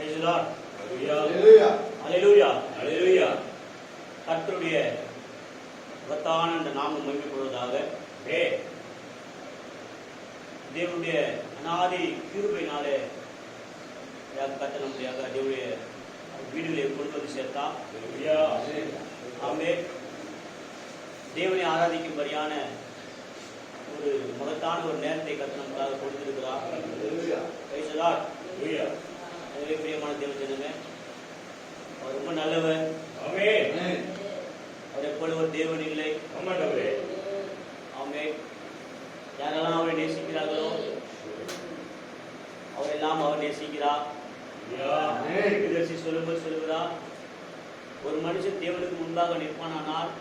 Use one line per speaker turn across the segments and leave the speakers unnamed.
Praise the Lord. Hallelujah. Hallelujah. Hallelujah. கர்த்தருடைய மகத்தான இந்த நாமம் மகிமைப்படுவதாக. தேவனுடைய அநாதி கிருபையினாலே கர்த்தர் நம்முடைய தேவனுடைய வீடுகளை கொண்டு வந்து சேர்த்தா. ஆமென். தேவனை ஆராதிக்கும்படியான ஒரு மகத்தான ஒரு நேரத்தை கர்த்தர் நமக்காக கொடுத்திருக்கிறார். Praise the Lord. எனவே பிரியமான தேவ ஜனமே, அவர் ரொம்ப நல்லவர். ஆமென். அவரை போல ஒரு தேவன் இல்லை. ஆமென். யாரெல்லாம் அவரை நேசிக்கிறார்களோ அவரெல்லாம் அவர் நேசிக்கிறார். சொல்லும்போது சொல்லுகிறார், ஒரு மனுஷன் தேவனுக்கு முன்பாக நிற்பானால்,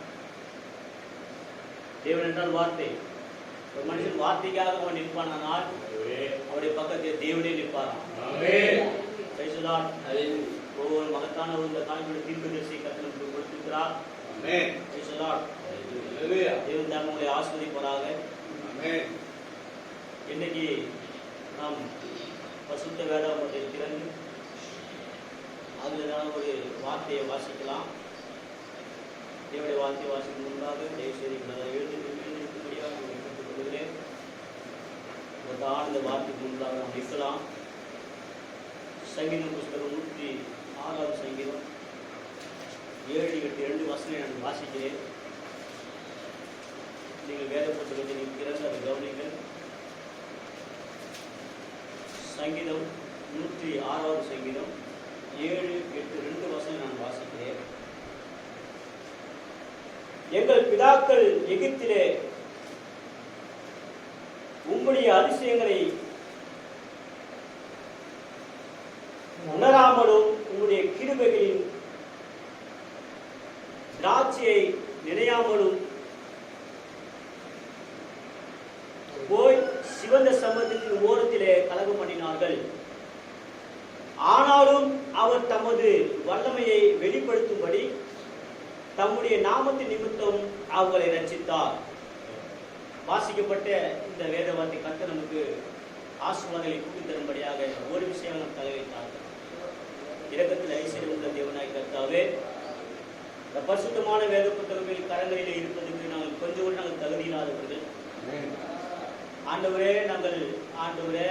தேவன் என்றால் வார்த்தை, ஒரு மனுஷன் வார்த்தைக்காக அவன் நிற்பானால் அவருடைய பக்கத்தில் தேவனே நிற்பாராம். ஒவ்வொரு மகத்தான இந்த காலங்களுடைய தீர்க்கதரிசி கர்த்தருக்கு கொடுத்திருக்கிறார். தேவன் தான் உங்களை ஆசீர்வதிப்பாராக. இன்னைக்கு நாம் பசுத்த வேதாகமத்தை திறந்து அதில் ஒரு வார்த்தையை வாசிக்கலாம். தேவனுடைய வார்த்தையை வாசிக்கும் முன்பாக தயவுசெய்து எழுந்திருக்கும்படியாக கேட்டுக் கொள்கிறேன். இந்த வார்த்தைக்கு முன்பாக நாம் நிற்கலாம். சங்கீதம் புஸ்தகம் 106 சங்கீதம் 7-8 வசனம் நான் வாசிக்கிறேன். நீங்கள் வேத புத்தகத்தை நீங்கள் திறந்து அதை கவனிங்கள். சங்கீதம் 106 சங்கீதம் 7-8 வசனம் நான் வாசிக்கிறேன். எங்கள் பிதாக்கள் எகிப்திலே உம்முடைய அதிசயங்களை உணராமலும் உம்முடைய கிருபைகளின் திராட்சையை நினையாமலும் போய் சிவந்த சமுத்திரத்தின் ஓரத்திலே கலகம் பண்ணினார்கள். ஆனாலும் அவர் தமது வல்லமையை வெளிப்படுத்தும்படி தம்முடைய நாமத்தின் நிமித்தம் அவர்களை ரட்சித்தார். வாசிக்கப்பட்ட இந்த வேத வார்த்தை கர்த்தர் நமக்கு ஆசீர்வாதங்களை கூட்டி தரும்படியாக ஒரு விஷயம் நாம் தலை வைத்தார்கள். இரக்கத்தில் ஐஸ்வர்யம் உள்ள தேவனாய் கர்த்தாவே, இந்த பரிசுத்தமான வேத புத்தகங்கள் கரங்களிலே இருப்பதற்கு நாங்கள் கொஞ்சம் கூட நாங்கள் தகுதியில்லாதவர்கள். ஆண்டவரே, ஆண்டவரே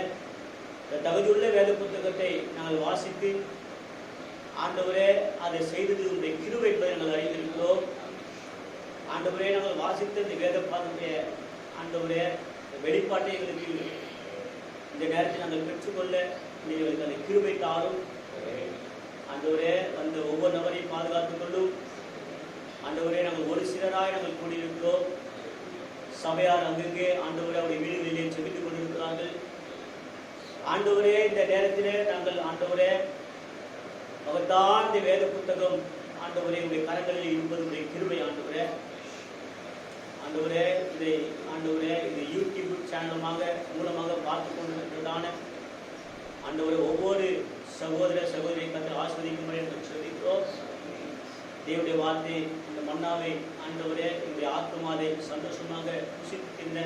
இந்த தகுதியுள்ள வேத புத்தகத்தை நாங்கள் வாசித்து ஆண்டவரே அதை செய்தது உங்களுடைய கிருபை என்பதை நாங்கள் அறிந்திருக்கிறோம். ஆண்டவரே, நாங்கள் வாசித்த இந்த வேத பாதத்துடைய ஆண்டவரே வெளிப்பாட்டை எங்களுக்கு இந்த நேரத்தில் நாங்கள் பெற்றுக்கொள்ள எங்களுக்கு அந்த கிருபை தாரும். ஆண்டவரே, அந்த ஒவ்வொரு நபரையும் பாதுகாத்துக் கொள்ளும். ஆண்டவரே, நாங்கள் ஒரு சிலராய் நாங்கள் கூடியிருக்கிறோம். சபையார் அங்கங்கே ஆண்டவரே அவருடைய வீடுகளிலே செபித்துக் கொண்டிருக்கிறார்கள். ஆண்டவரே, இந்த நேரத்திலே நாங்கள் ஆண்டவரே அவர்தான் இந்த வேத புத்தகம் ஆண்டவரே உடைய கரங்களில் இருப்பதுடைய கிருபை. ஆண்டவரே, ஆண்டவரே இதை ஆண்டவரே இது யூடியூப் சேனலமாக மூலமாக பார்த்து கொண்டிருக்கிறதான ஆண்டவரே ஒவ்வொரு சகோதர சகோதரியை கர்த்தர் ஆசீர்வதிக்கும்படி என்று சொல்லிக்கிறோம். தேவனுடைய வார்த்தை இந்த மன்னாவை ஆண்டவரே என்னுடைய ஆத்மாவை சந்தோஷமாக புசிக்கின்ற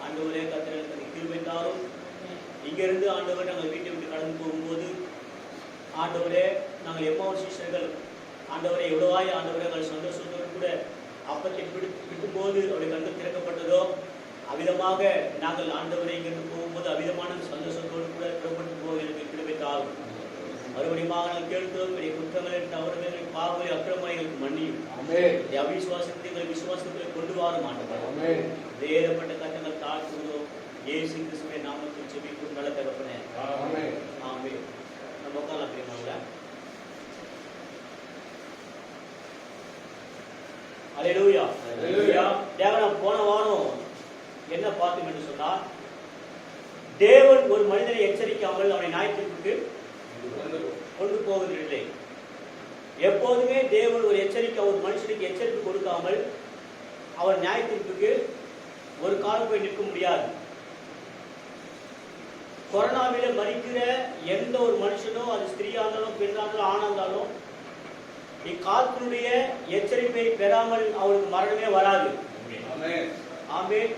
ஆண்டவரே கர்த்தர் கிருபை தாரும். இங்கிருந்து ஆண்டவரே நாங்கள் வீட்டை விட்டு கடந்து போகும்போது ஆண்டவரே நாங்கள் எம்மாவூர் சீஷர்கள் ஆண்டவரே எவ்வளவாய் ஆண்டவரே நாங்கள் சந்தோஷத்தோடு கூட அப்பத்தை விட்டும்போது அவருடைய கண்கள் திறக்கப்பட்டதோ அவ்விதமாக நாங்கள் ஆண்டவரை இங்கிருந்து போகும்போது அவ்விதமான சந்தோஷத்தோடு கூட புறப்பட்டு போக எனக்கு கிருபைத்தாகும். மறுபடியும் நாங்கள் கேட்கிறோம், என்னுடைய குற்றங்களை தவறுகளை பாவங்களை அக்கிரமங்களுக்கு மன்னியும். அவிசுவாசத்தை எங்கள் விசுவாசங்களை கொண்டு வாரும் ஆண்டவர். வேறுபட்ட கட்டங்கள் தாழ்த்துகிறோம். இயேசு கிறிஸ்துவின் நாமத்தில் ஜெபிக்கும் நல்ல தகப்பனே. ஆமென். நம்ம உட்காரலாம் பிரியமானவர்களே. அல்லேலூயா. தேவன் போன வாரம் என்ன பார்த்தோம் என்று சொன்னால், தேவன் ஒரு மனிதனை எச்சரிக்காமல் அவனை நியாயத்தீர்ப்புக்கு கொண்டு போவதில்லை. எப்போதுமே தேவன் ஒரு மனுஷனுக்கு எச்சரிக்கை கொடுக்காமல் அவன் நியாயத்தீர்ப்புக்கு ஒரு காலம் போய் நிற்க முடியாது. கொரோனாவில மறிக்கிற எந்த ஒரு மனுஷனோ, அது ஸ்திரீயா இருந்தாலும் பெண்ணா இருந்தாலும் ஆணா இருந்தாலும், இக்காலத்தினுடைய எச்சரிப்பை பெறாமல் அவனுக்கு மரணமே வராது. ஆமென்.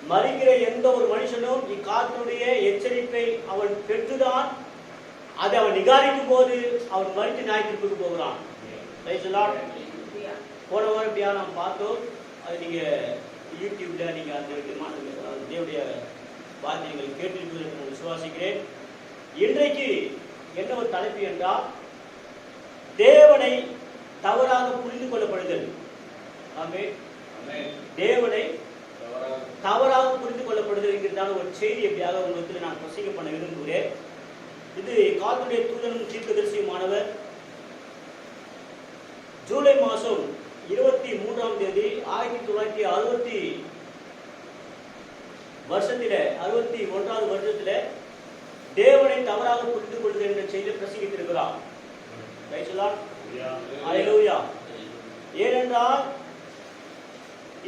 மறிக்கிற எந்த ஒரு மனுஷனும் இக்காலத்தினுடைய எச்சரிப்பை அவன் பெற்றுதான் அதை அவன் நிகாரிக்கும் போது அவன் மறித்து நியாயத்திற்கு போகிறான். போன வாரம் தியானம் பார்த்தோம். அது நீங்க யூடியூப்ல நீங்க அந்த தேவனுடைய வார்த்தைகள் கேட்டிருப்பீர்கள் நான் விசுவாசிக்கிறேன். இன்றைக்கு என்ன ஒரு தலைப்பு என்றால், தேவனை தவறாக புரிந்து கொள்ளப்படுதல். ஆமென். தேவனை தவறாக புரிந்து கொள்ளப்படுதல் என்கிறதான ஒரு செய்தி எப்படியாக உங்களுக்கு நான் பிரசங்கம் பண்ண விரும்புகிறேன். இது கர்த்தருடைய தூதனும் தீர்க்கதரிசியுமானவர் ஜூலை மாதம் 23ஆம் தேதி 1961 வருஷத்தில தேவனை தவறாக புரிந்து கொள்வது என்ற செய்தியை பிரசங்கித்திருக்கிறார். அல்லேலூயா. ஏனென்றால்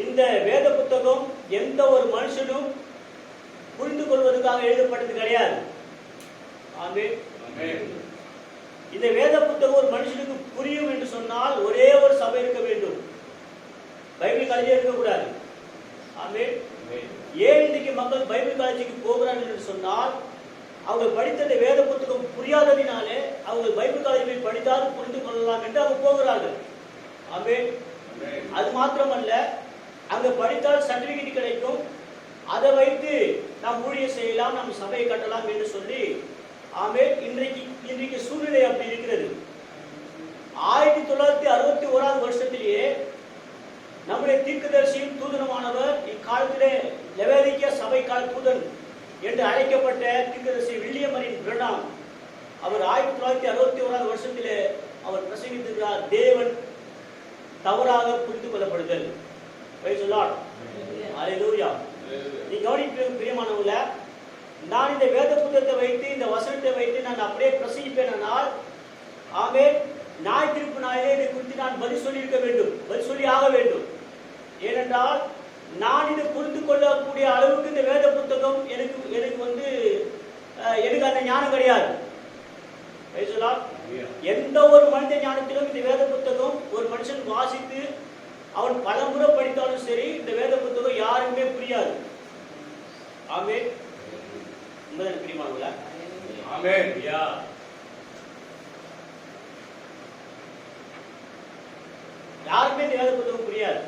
இந்த வேத புத்தகம் எந்த ஒரு மனுஷனும் புரிந்து கொள்வதற்காக எழுதப்பட்டது கிடையாது. ஆமென். இந்த வேத புத்தகம் ஒரு மனுஷனுக்கு புரியும் என்று சொன்னால் ஒரே ஒரு சபை இருக்க வேண்டும், பைபிள் காலேஜே இருக்கக்கூடாது. ஆமென். ஏன் இன்னைக்கு மக்கள் பைபிள் காலேஜுக்கு போகிறார்கள் என்று சொன்னால், அவங்க படித்த இந்த வேத புத்தகம் புரியாததினாலே அவங்க பைபிள் காலேஜில் படித்தால் புரிந்து கொள்ளலாம் என்று அவங்க போகிறார்கள். ஆமென். அது மாத்திரமல்ல, அங்க படித்தால் சர்டிபிகேட் கிடைக்கும், அதை வைத்து நாம் ஊழியம் செய்யலாம், நாம் சபையை கட்டலாம் என்று சொல்லி, ஆமென், இன்றைக்கு சூழ்நிலை அப்படி இருக்கிறது. 1961 வருஷத்திலேயே நம்முடைய தீர்க்கதரிசியும் தூதனுமானவர் இக்காலத்திலே லவோதிக்கேயா சபைக்கால தூதன் என்று அழைக்கப்பட்ட தீர்க்கதரிசி வில்லியம் மரின் பிரணாம், அவர் 1961 வருஷத்திலே அவர் பிரசங்கித்திருக்கிறார், தேவன் தவறாக புரிந்து கொள்ளப்படுதல். அல்லேலூயா. நீ கவனிக்க பிரியமானவங்கள, நான் இந்த வேத புத்தகத்தை வைத்து இந்த வசனத்தை வைத்து நான் அப்படியே பிரசங்கிப்பேனால், ஆமென், ஞாயிற்றுப்பு நாளிலே இதை குறித்து நான் பதில் சொல்லியிருக்க வேண்டும், பதில் சொல்லி ஆக வேண்டும். ஏனென்றால் நான் இதை புரிந்து கொள்ளக்கூடிய அளவுக்கு இந்த வேத புத்தகம் எனக்கு அந்த ஞானம் கிடையாது. எந்த ஒரு மனித ஞானத்திலும் இந்த வேத புத்தகம் ஒரு மனுஷன் வாசித்து அவன் பல முறை படித்தாலும் சரி, இந்த வேத புத்தகம் யாருக்குமே புரியாது. ஆமென். உண்மைதான் பிரியமானவர்களே. ஆமென். யாருமே இந்த வேத புத்தகம் புரியாது.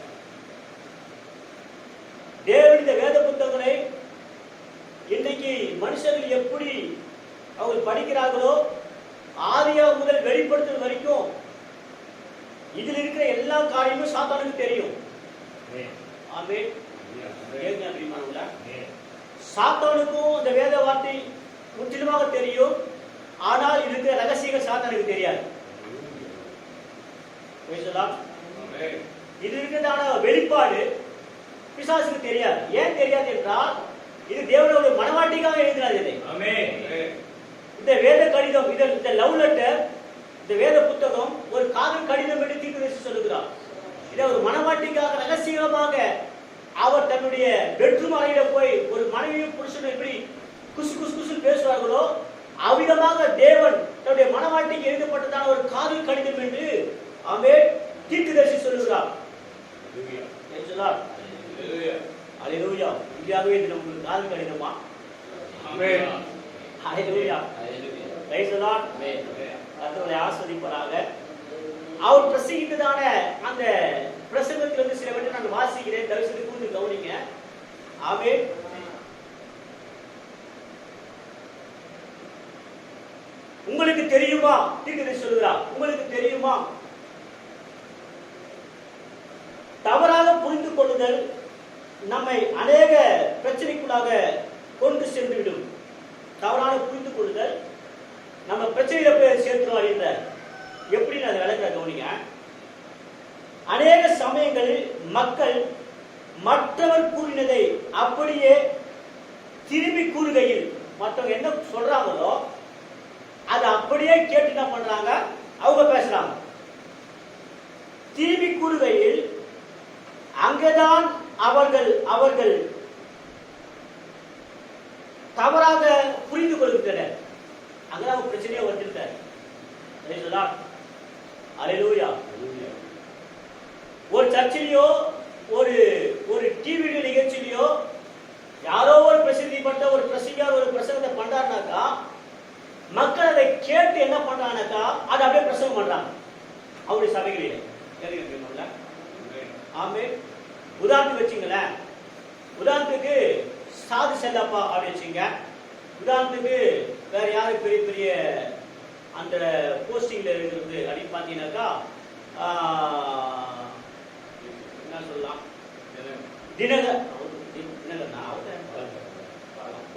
தேவன் இந்த வேத புத்தகங்களை இன்றைக்கு மனுஷர்கள் எப்படி அவங்க படிக்கிறார்களோ, ஆதியா முதல் வெளிப்படுத்தும் வரைக்கும் இதில் இருக்கிற எல்லா காரியமும் சாத்தானுக்கு தெரியும். ஆமென். சாத்தானுக்கும் இந்த வேத வார்த்தை முற்றிலுமாக தெரியும். ஆனால் இருக்கிற ரகசியங்கள் சாத்தானுக்கு தெரியாது. இது இருக்கிறதான வெளிப்பாடு பிசாசுக்கு தெரியாது. ஏன் தெரியாது என்றால், இது தேவனுடைய மனவாட்டிக்காக எழுதினார். இந்த வேத கடிதம், இந்த லவ் லெட்டர், இந்த வேத புத்தகம் ஒரு காதல் கடிதம் என்று தீர்க்கதரிசி சொல்லுகிறார். இதை ஒரு மனவாட்டிக்காக ரகசியமாக அவர் தன்னுடைய பெட்ரூம் அறையில போய் ஒரு மனைவியும் புருஷனும் எப்படி குசு குசு குசு பேசுவார்களோ, அவ்விதமாக தேவன் தன்னுடைய மனவாட்டிக்கு எழுதப்பட்டதான ஒரு காதல் கடிதம் என்று ஆமென் தீர்க்கதரிசி சொல்லுகிறார். அல்லேலூயா. இந்தியாவே இது நமக்கு காதல் கடிதமா? ஆமென். அல்லேலூயா. Praise the Lord. கர்த்தரை ஆசீர்வதிப்பாராக. அவர் பிரசங்கித்ததான அந்த பிரசங்கத்திலிருந்து சில வரை நான் வாசிக்கிறேன், தயவு செய்து கூர்ந்து கவனிங்க. ஆமென். உங்களுக்கு தெரியுமா, தீர்க்கதரிசி சொல்கிறார், உங்களுக்கு தெரியுமா, தவறாக புரிந்து கொள்ளுதல் நம்மை அநேக பிரச்சனைக்குள்ளாக கொண்டு சென்றுவிடும். தவறான புரிந்து கொள்ளுதல் நம்ம பிரச்சனையில போய் சேர்த்துரும் அறிந்தார். எப்படின்னு அதை விளக்க கவனிங்க. அநேக சமயங்களில் மக்கள் மற்றவர் கூறினதை அப்படியே திரும்பி கூறுகையில், மற்றவங்க என்ன சொல்றாங்களோ அதை அப்படியே கேட்டு என்ன பண்றாங்க, அவங்க பேசுறாங்க. திரும்பி கூறுகையில் அங்கேதான் அவர்கள் தவறாக புரிந்து கொள்கின்றனர். அங்கதான் பிரச்சனையே வந்துட்டார். அல்லேலூயா. ஒரு சர்ச்சிலேயோ ஒரு டிவி நிகழ்ச்சியிலையோ யாரோ ஒரு பிரசித்தி பட்ட ஒரு பிரசங்கத்தை பண்றாருனாக்கா மக்கள் அதை கேட்டு என்ன பண்றாங்கனாக்கா அதை அப்படியே பிரசங்கம் பண்றாங்க அவருடைய சபைகளிலே. ஆமே. உதாரணத்துக்கு வச்சுங்களேன், உதாரணத்துக்கு சாது செல்லப்பா அப்படி வச்சுங்க. உதாரணத்துக்கு வேற யாரு பெரிய பெரிய அந்த போஸ்டிங்ல இருக்கிறது அப்படின்னு பாத்தீங்கன்னாக்கா என்ன சொல்லலாம், தினகர்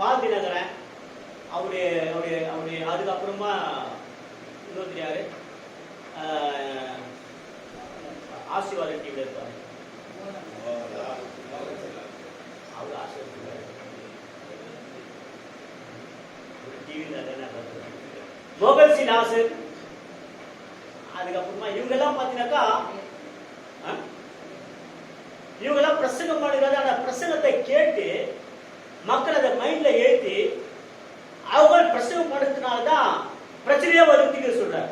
பால் தினகரன் அவருடைய அவருடைய அவருடைய அதுக்கப்புறமா இன்னொருத்தர் யாரு ஆசீர்வாதம் டிவில இருப்பாரு, அவர் ஆசீர்வாதம் மோகன் சி நாசர். அதுக்கப்புறமா இவங்க எல்லாம் பாத்தீங்கன்னாக்கா இவங்க எல்லாம் பிரசங்கம் பண்ணுறது. அந்த பிரசங்கத்தை கேட்டு மக்கள் அதை மைண்ட்ல ஏற்றி அவங்க பிரசங்கம் படுத்தினால்தான் பிரச்சனையே வருத்திக்க சொல்றாரு.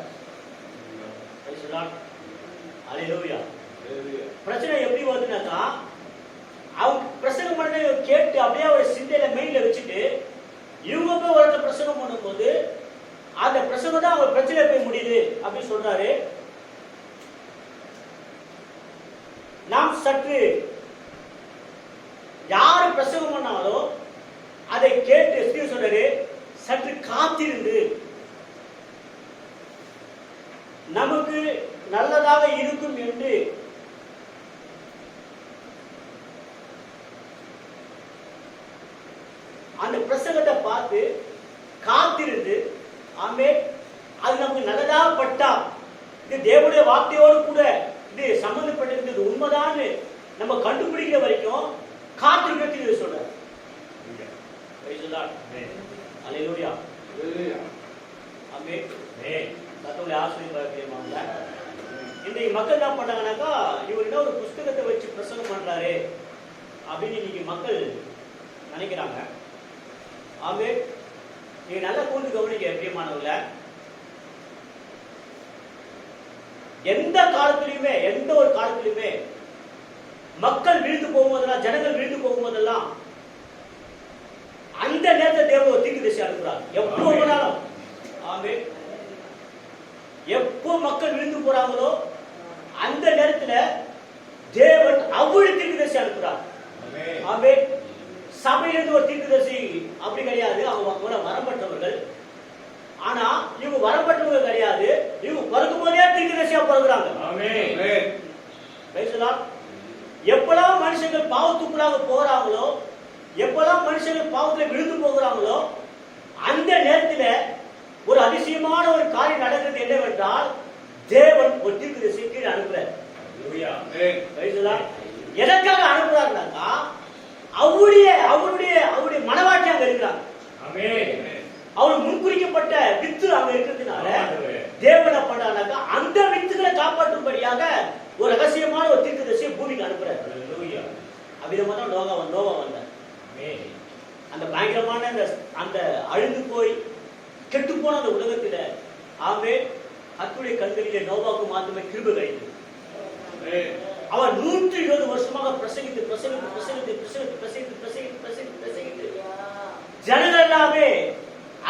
பிரச்சனை எப்படி வருதுனாக்கா அவங்க பிரசங்கம் பண்ண கேட்டு அப்படியே ஒரு சிந்தையில மைண்ட்ல வச்சுட்டு இவங்க போய் ஒருத்தர் பிரசங்கம் பண்ணும்போது அந்த பிரசங்கம் தான் அவங்க பிரச்சனை போய் முடியுது அப்படின்னு சொல்றாரு. நாம் சற்று யாரு பிரசங்கம் பண்ணாலும் அதை கேட்டு சொல்றாரு, சற்று காத்திருந்து நமக்கு நல்லதாக இருக்கும் என்று அந்த பிரசங்கத்தை பார்த்து காத்திருந்து, ஆமே அது நமக்கு நல்லதாக பட்டா இது தேவனுடைய வார்த்தையோடு கூட இது சம்பந்தப்பட்டிருக்கிறது உண்மைதான் நம்ம கண்டுபிடிக்கிற வரைக்கும் காத்திருக்கிறது சொல்றாரு. அல்லேலூயா. ஆமென். கர்த்தருடைய ஆசீர்வாதமாக இன்னைக்கு மக்கள் என்ன பண்ணாங்கன்னாக்கா இவர் என்ன ஒரு புஸ்தகத்தை வச்சு பிரசங்கம் பண்றாரு அப்படின்னு இன்னைக்கு மக்கள் நினைக்கிறாங்க. ஆமென். நீங்க நல்லா கூர்ந்து கவனிக்க பிரியமானவர்கள, எந்த காலத்திலுமே எந்த ஒரு காலத்திலுமே மக்கள் வீழ்ந்து போகும்போதெல்லாம் ஜனங்கள் வீழ்ந்து போகும்போதெல்லாம் அந்த நேரத்தை தேவன் ஒரு தீர்க்கதரிசி அனுப்புறார். எப்போ போனாலும் ஆமென். எப்போ மக்கள் விழுந்து போறாங்களோ அந்த நேரத்துல தேவன் அவ்வளவு தீர்க்கதரிசி அனுப்புறார். ஆமென். சபையிலிருந்து ஒரு தீர்க்கதரிசி அப்படி கிடையாது, அவங்க வரப்பட்டவர்கள். ஆனா இவங்க வரப்பட்டவங்க கிடையாது, இவங்க பிறக்கும் போதே தீர்க்கதரிசியா பிறகுறாங்க. ஆமென். எப்பெல்லாம் மனுஷங்கள் பாவத்துக்குள்ளாக போறாங்களோ, எப்பெல்லாம் மனுஷர்கள் பாவத்தில் விழுந்து போகிறாங்களோ அந்த நேரத்தில் ஒரு அதிசயமான ஒரு காரியம் நடக்கிறது என்னவென்றால் தேவன் ஒரு தீர்க்கதரிசி கீழே அனுப்புறார். எதற்காக அனுப்புறாருனாக்கா அவருடைய அவருடைய அவருடைய மனவாட்டி அங்க இருக்கிறாங்க. அவர் முன்குறிக்கப்பட்ட வித்து அங்க இருக்கிறதுனால தேவனை பண்ணாக்கா அந்த வித்துகளை காப்பாற்றும்படியாக ஒரு ரகசியமான ஒரு தீர்க்கதரிசியை பூமிக்கு அனுப்புறாரு. அவ்விதமா தான் நோவா வந்தார். அந்த பயங்கரமான அந்த அழிந்து போய் கெட்டு போன அந்த உலகத்தில ஆமென் கர்த்தருடைய கண்களிலே நோவாவுக்கு மாத்திரமே கிருபை கிடைத்தது. அவர் 120 வருஷமாக பிரசங்கித்து பிரசங்கித்து பிரசங்கித்து பிரசங்கித்து பிரசங்கித்து பிரசங்கித்து பிரசங்கித்து பிரசங்கித்து ஜனங்கள் எல்லாமே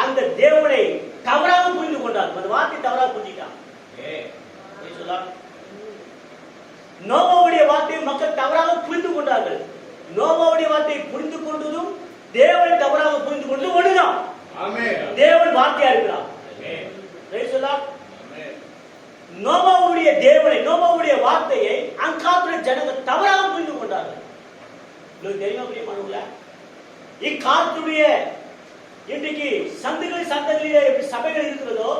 அந்த தேவனை தவறாக புரிந்து கொண்டார். அந்த வார்த்தை தவறாக புரிஞ்சிட்டான். நோவாவுடைய வார்த்தையை மக்கள் தவறாக புரிந்து கொண்டார்கள். நோவாவுடைய வார்த்தையை புரிந்து கொண்டதும் தேவனை தவறாக புரிந்து கொண்டது ஒண்ணுதான். தேவன் வார்த்தையா இருக்கிறார். நோவாவுடைய தேவனை நோவாவுடைய வார்த்தையை அங்காத்துல ஜனங்கள் தவறாக புரிந்து கொண்டார்கள். உங்களுக்கு தெரியுமா பிரியமானவர்களே, இக்காலத்துடைய இன்றைக்கு சந்ததிகளிலே எப்படி சபைகள் இருக்கிறதோ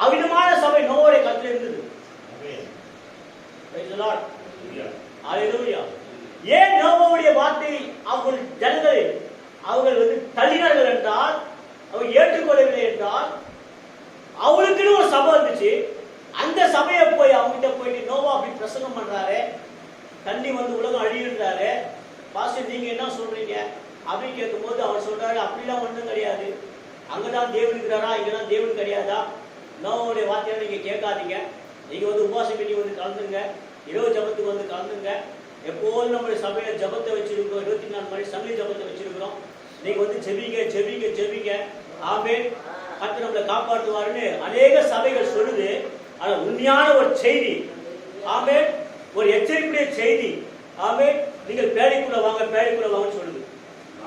அவ்விதமான சபை நோவாவுடைய காலத்தில் இருந்தது. ஏன் நோவாவுடைய வார்த்தை அவர்கள் ஜனங்கள் அவர்கள் தள்ளினார்கள் என்றால், அவர் ஏற்றுக்கொள்ளவில்லை என்றால், அவளுக்குன்னு ஒரு சபை இருந்துச்சு. அந்த சபையை போய் அவங்ககிட்ட போயிட்டு நோவா அப்படி பிரசங்கம் பண்றாரு, தண்ணி உலகம் அழியுன்றாரு, பாஸ்டர் நீங்க என்ன சொல்றீங்க அப்படின்னு கேட்கும் போது அவர் சொல்றாரு, அப்படிலாம் ஒன்றும் கிடையாது, அங்கதான் தேவன் இருக்கிறாரா, இங்கதான் தேவன் கிடையாதா, நோவாவுடைய வார்த்தையை நீங்க கேட்காதீங்க, நீங்க உபவாசம் பண்ணி கலந்துங்க, இரவு ஜபத்துக்கு கலந்துங்க, எப்போதும் நம்மளுடைய சபையில ஜபத்தை வச்சிருக்கிறோம், 24 மணி சங்கி ஜபத்தை வச்சிருக்கிறோம், நீங்க ஜெபிங்க ஜெபிங்க ஜெபிங்க. ஆமென். கர்த்தர் நம்மளை காப்பாற்றுவாருன்னு அநேக சபைகள் சொல்லுது. ஆனா உண்மையான ஒரு செய்தி, ஆமென், ஒரு எச்சரிப்புடைய செய்தி, ஆமென், நீங்கள் பேழைக்குள்ள வாங்க, பேழைக்குள்ள வாங்கன்னு சொல்லுது.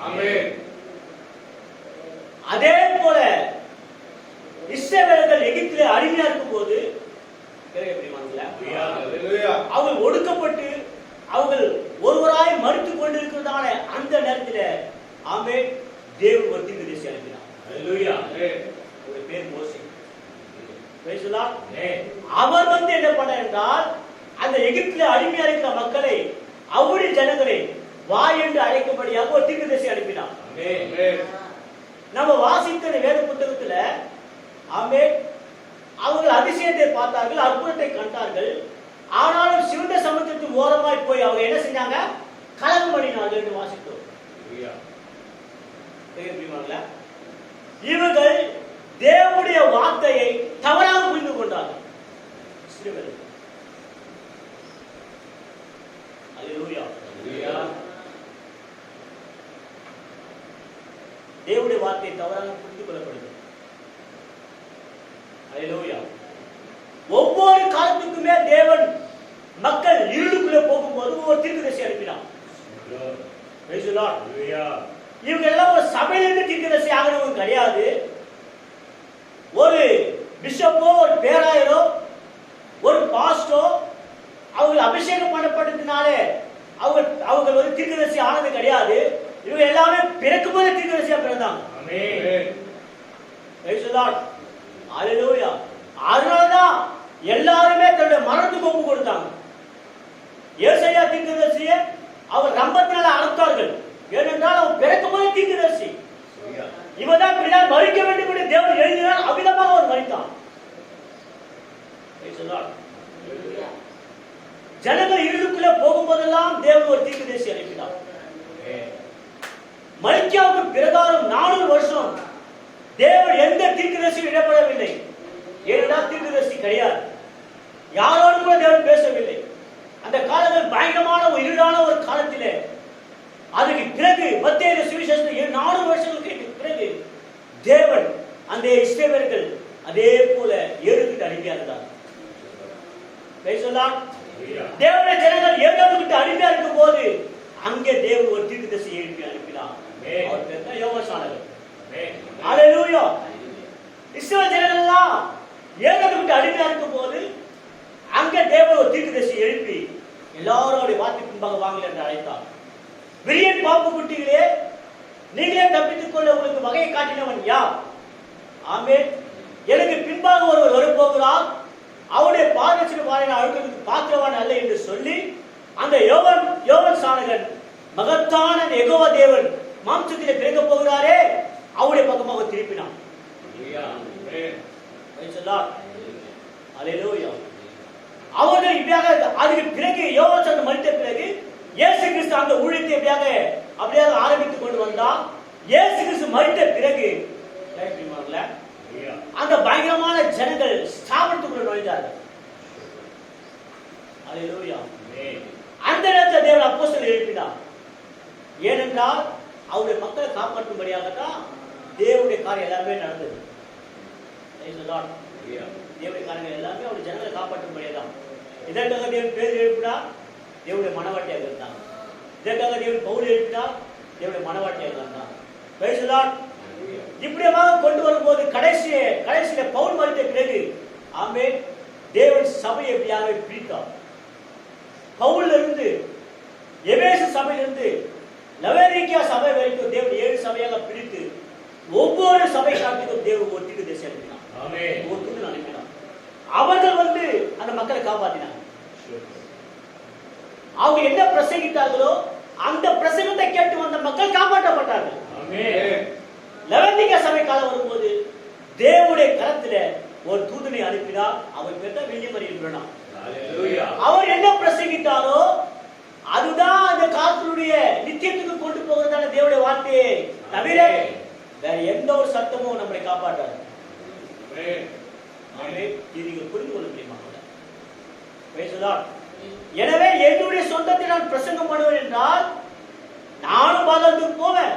ஆமென். அதே போல இஸ்ரவேலர்கள் எகிப்திலே அடிமையா இருக்கும் போது அவர்கள் ஒடுக்கப்பட்டு அவர்கள் ஒருவராய் மறுத்துக் கொண்டிருக்கிறதான அந்த நேரத்தில் ஆமென், தேவன் ஒரு தீர்க்கதரிசி அனுப்பினார். ஹல்லேலூயா. ஒரு பேர் மோசே. Praise the Lord. அவர் வந்து என்ன பண்ணார் என்றால், அந்த எகிப்திலே அடிமையா இருக்கிற மக்களை, அவருடைய ஜனங்களை வா என்று அழைக்கும்படியாக ஒரு தீர்க்கதரிசி அனுப்பினார். ஆமென். நம்ம வாசித்த வேத புத்தகத்துல ஆமென், அவர்கள் அதிசயத்தை பார்த்தார்கள், அற்புதத்தை கண்டார்கள். ஆனாலும் சிவந்த சமுத்திரத்தின் ஓரமாய் போய் அவங்க என்ன செஞ்சாங்க? கலகம் பண்ணினார்கள் என்று வாசித்தோம். இவர்கள் தேவனுடைய வார்த்தையை தவறாக புரிந்து கொண்டார்கள். தேவனுடைய வார்த்தை தவறாக புரிந்து கொள்ளப்படுகிறது. ஒவ்வொரு காலத்துக்குமே தேவன் மக்கள் இருளுக்குள்ளே போகும்போது ஒவ்வொரு தீர்க்கதரிசி அனுப்பினார். இவங்க எல்லாம் ஒரு சபையிலிருந்து தீர்க்கதரிசி ஆகணும் கிடையாது. ஒரு பிஷப்போ, ஒரு பேராயரோ, ஒரு பாஸ்டோ அவங்க அபிஷேகம் பண்ணப்பட்டதுனாலே அவங்க ஒரு தீர்க்கதரிசி ஆனது கிடையாது. இவங்க எல்லாமே பிறக்கும் போது தீர்க்கதரிசியா பிறந்தாங்க. அதனாலதான் எல்லாருமே தன்னுடைய மரணத்துக்கு ஒப்பு கொடுத்தாங்க. ஏசாயா தீர்க்கதரிசியை அவர் ரம்பத்தினால அறுத்தார்கள். ஏனென்றால் அவர் பிறக்கும் போது தீர்க்கதரிசி. இவதான் பின்னால் மறிக்க வேண்டும் என்று தேவன் எழுதினார். அவ்விதமாக அவர் மறித்தான். ஜனங்கள் இருளுக்குள்ளே போகும்போதெல்லாம் தேவன் ஒரு தீர்க்கதரிசி அனுப்பினார். மல்கியாவுக்கு பிரகாரம் 400 வருஷம் தேவன் எந்த தீர்க்கதரிசியும் இடப்படவில்லை. ஏனென்றால் தீர்க்கதரிசி கிடையாது. யாரோடு கூட தேவன் பேசவில்லை. அந்த காலத்தில் பயங்கரமான ஒரு இருளான ஒரு காலத்திலே, அதுக்கு பிறகு மத்தேயு சுவிசேஷத்தில் 400 வருஷங்களுக்கு பிறகு தேவன் அந்த இஸ்ரவேலர்கள் அதே போல ஏழுக்கு அடிமையா இருந்தார். தேவனுடைய ஜனங்கள் ஏழுக்கு அடிமையா இருக்கும் போது அங்கே தேவன் ஒரு தீர்க்கதரிசி எழுப்பி அனுப்பினார். அவர் பேர் தான் யோவான். ஹல்லேலூயா. இஸ்ரவேல் ஜனங்கள் எல்லாம் ஏழுக்கு அடிமையா இருக்கும் போது அங்கே தேவன் ஒரு தீர்க்கதரிசி எழுப்பி எல்லாரோடைய வார்த்தை பின்பாக வாங்கல என்று அழைத்தார். விரியன் பாம்பு குட்டிகளே, நீங்களே தப்பித்துக் கொள்ள உங்களுக்கு வகையை காட்டினவன் யார்? ஆமென். எனக்கு பின்பாக ஒருவர் வரப்போகிறார், அவருடைய பாதரட்சணை வாரை நான் அழுக்கிறதுக்கு பாத்திரவான் அல்ல என்று சொல்லி அந்த யோவான் சானகன் மகத்தான யெகோவா தேவன் மாம்சத்திலே பிறக்க போகிறாரே, அவருடைய பக்கமாக திருப்பினான். அவர்கள் இப்படியாக அதுக்கு பிறகு யோவான் சானகன் மரித்த பிறகு இயேசு கிறிஸ்து அந்த ஊழியத்தை அப்படியே ஆரம்பித்துக் கொண்டு வந்தார். இயேசு கிறிஸ்து மரித்த பிறகு அந்த பயங்கரமான ஜனங்கள் ஸ்தாபனத்துக்குள்ள நுழைந்தார்கள். ஹல்லேலூயா. அந்த நேரத்தில் தேவன் அப்போஸ்தலரை எழுப்பினார். ஏனென்றால் அவருடைய மக்களை காப்பாற்றும்படியாகத்தான் தேவனுடைய காரியம் எல்லாமே நடந்தது. தேவனுடைய காரியங்கள் எல்லாமே அவருடைய ஜனங்களை காப்பாற்றும்படியாதான். இதற்காக தேவன் பேர் எழுப்பினார், தேவனுடைய மனவாட்டியாக இருந்தாங்க. இதற்காக தேவன் பவுல் எழுப்பினார், தேவனுடைய மனவாட்டியாக இருந்தாங்க. இப்படியாக கொண்டு வரும்போது கடைசியில பவுல் மரித்த பிறகு ஆமென், தேவன் சபையை எப்படியாக பிரித்தார். பவுல்ல இருந்து எபேசு சபையிலிருந்து லவோதிக்கேயா சபை வரைக்கும் தேவன் 7 சபையாக பிரித்து ஒவ்வொரு சபை காலத்துக்கும் தேவன் ஒரு தீர்க்கதரிசி அனுப்பினார். ஆமென். ஒரு தூதன் அனுப்பினார். அவர்கள் வந்து அந்த மக்களை காப்பாற்றினாங்க. அவங்க என்ன பிரசங்கித்தார்களோ அந்த பிரசங்கத்தை கேட்டு வந்த மக்கள் காப்பாற்றப்பட்டார்கள். ஆமென். லவோதிக்கேயா சபை காலம் வரும்போது தேவனுடைய கரத்தில ஒரு தூதனை அனுப்பினார். அவர் பேர் தான் வில்லியம் மரியன் பிரணாம். ஹல்லேலூயா. அவர் என்ன பிரசங்கித்தாரோ அதுதான் அந்த காலத்துடைய நித்தியத்துக்கு கொண்டு போகிறதான தேவனுடைய வார்த்தையை தவிர வேற எந்த ஒரு சத்தமும் நம்மை காப்பாற்றாது. ஆமென். ஆமென். நீங்க புரிந்து கொள்ள முடியுமா? எனவே என்னுடைய சொந்தத்தை நான் பிரசங்கம் பண்ணுவேன் என்றால் நானும் பாதாளத்துக்கு போவேன்,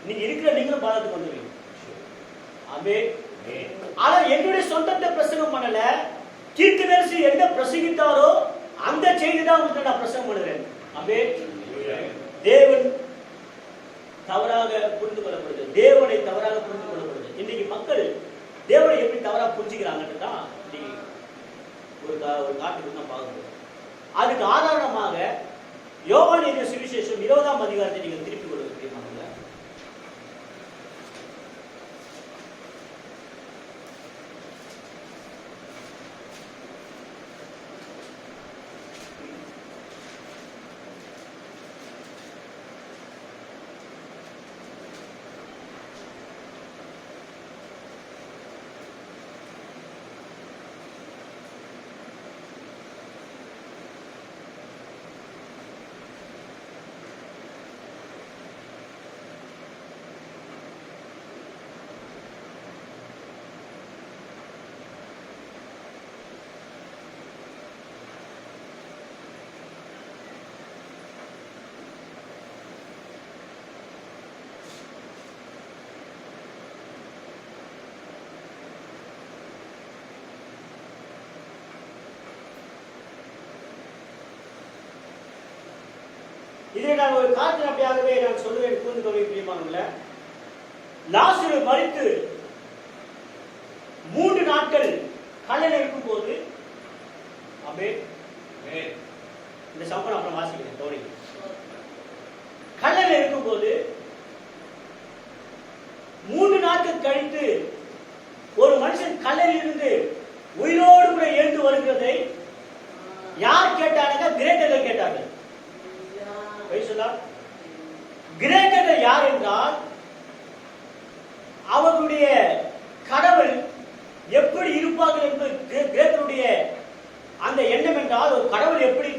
நீங்க இருக்கிற நீங்களும் பாதாளத்துக்கு வந்துடுவீங்க. ஆமென். ஆனால் என்னுடைய சொந்தத்தை பிரசங்கம் பண்ணல, தீர்க்கதரிசி என்ன பிரசங்கித்தாரோ அந்த செய்தி தான் உங்களுக்கு நான் பிரசங்கம் பண்ணுறேன். ஆமென். தேவன் தவறாக புரிந்து கொள்ளப்படுது, தேவனை தவறாக புரிந்து கொள்ளப்படுது. இன்னைக்கு மக்கள் தேவனை எப்படி தவறாக புரிஞ்சுக்கிறாங்கன்னு தான் இன்னைக்கு ஒரு காட்டுக்கு தான் பார்க்கணும். அதுக்கு ஆதாரமாக யோவான் எழுதிய சுவிசேஷம் 20ஆம் அதிகாரத்தை நீங்கள் திருப்பி கொடுக்க முடியுமா? இதை நான் ஒரு காரணம் அப்படியாகவே நான் சொல்லுவேன். புரிந்து கொள்ள பிரியமானவர்களே, லாசரு மரித்து 3 நாட்கள் கல்லறையில் இருக்கும் போது, இந்த சம்பளம் அப்புறம் வாசிக்கிறேன் தோழி. கல்லறையில் இருக்கும் போது 3 நாட்கள் கழித்து ஒரு மனுஷன் கல்லறையில் இருந்து உயிரோடு கூட எழுந்து வருகிறதை யார் கேட்டாங்க? கிரேக்கர்கள் கேட்டார்கள். கிரேக்கர்கள் யார் என்றால், அவர்களுடைய கடவுள் எப்படி இருப்பார்கள் என்பது கிரேக்கருடைய அந்த எண்ணம் என்றால், ஒரு கடவுள் எப்படி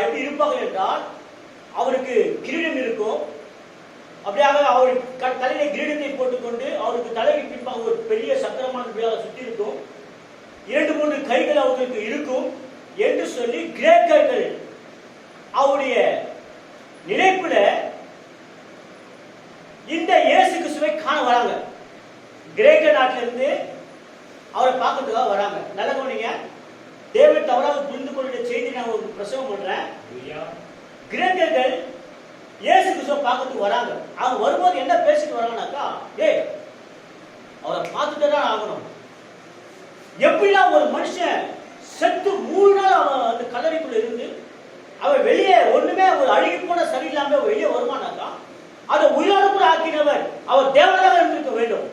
எப்படி இருப்பார்கள் என்றால், அவருக்கு கிரீடம் இருக்கும். அப்படியாக அவர் தலையில கிரீடத்தை போட்டுக்கொண்டு அவருக்கு தலைக்கு பின்பாக ஒரு பெரிய சக்கரமான சுற்றி இருக்கும், 2-3 கைகள் அவர்களுக்கு இருக்கும் என்று சொல்லி கிரேக்கர்கள் அவருடைய நினைப்புல இந்த இயேசு கிறிஸ்துவை காண வராங்க. கிரேக்க நாட்டிலிருந்து அவரை பார்க்கறதுக்காக வராங்க. நல்ல கவனிங்க, தேவன் தவறாக புரிந்து கொள்ளுடைய செய்தி நான் ஒரு பிரசவம் பண்றேன். கிரேக்கர்கள் இயேசு கிறிஸ்துவை பார்க்கறதுக்கு வராங்க. அவங்க வரும்போது என்ன பேசிட்டு வராங்கன்னாக்கா, அவரை பார்த்துட்டு தான் ஆகணும். எப்படிலாம் ஒரு மனுஷன் செத்து 3 நாள் அவன் அந்த கல்லறைக்குள்ள இருந்து அவர் வெளியே ஒண்ணுமே ஒரு அழுகி போன சரியில்லாம வெளியே வருமானாக்கா, அதை உயிரோடு கூட ஆக்கினவர் அவர் தேவனாக இருந்திருக்க வேண்டும்.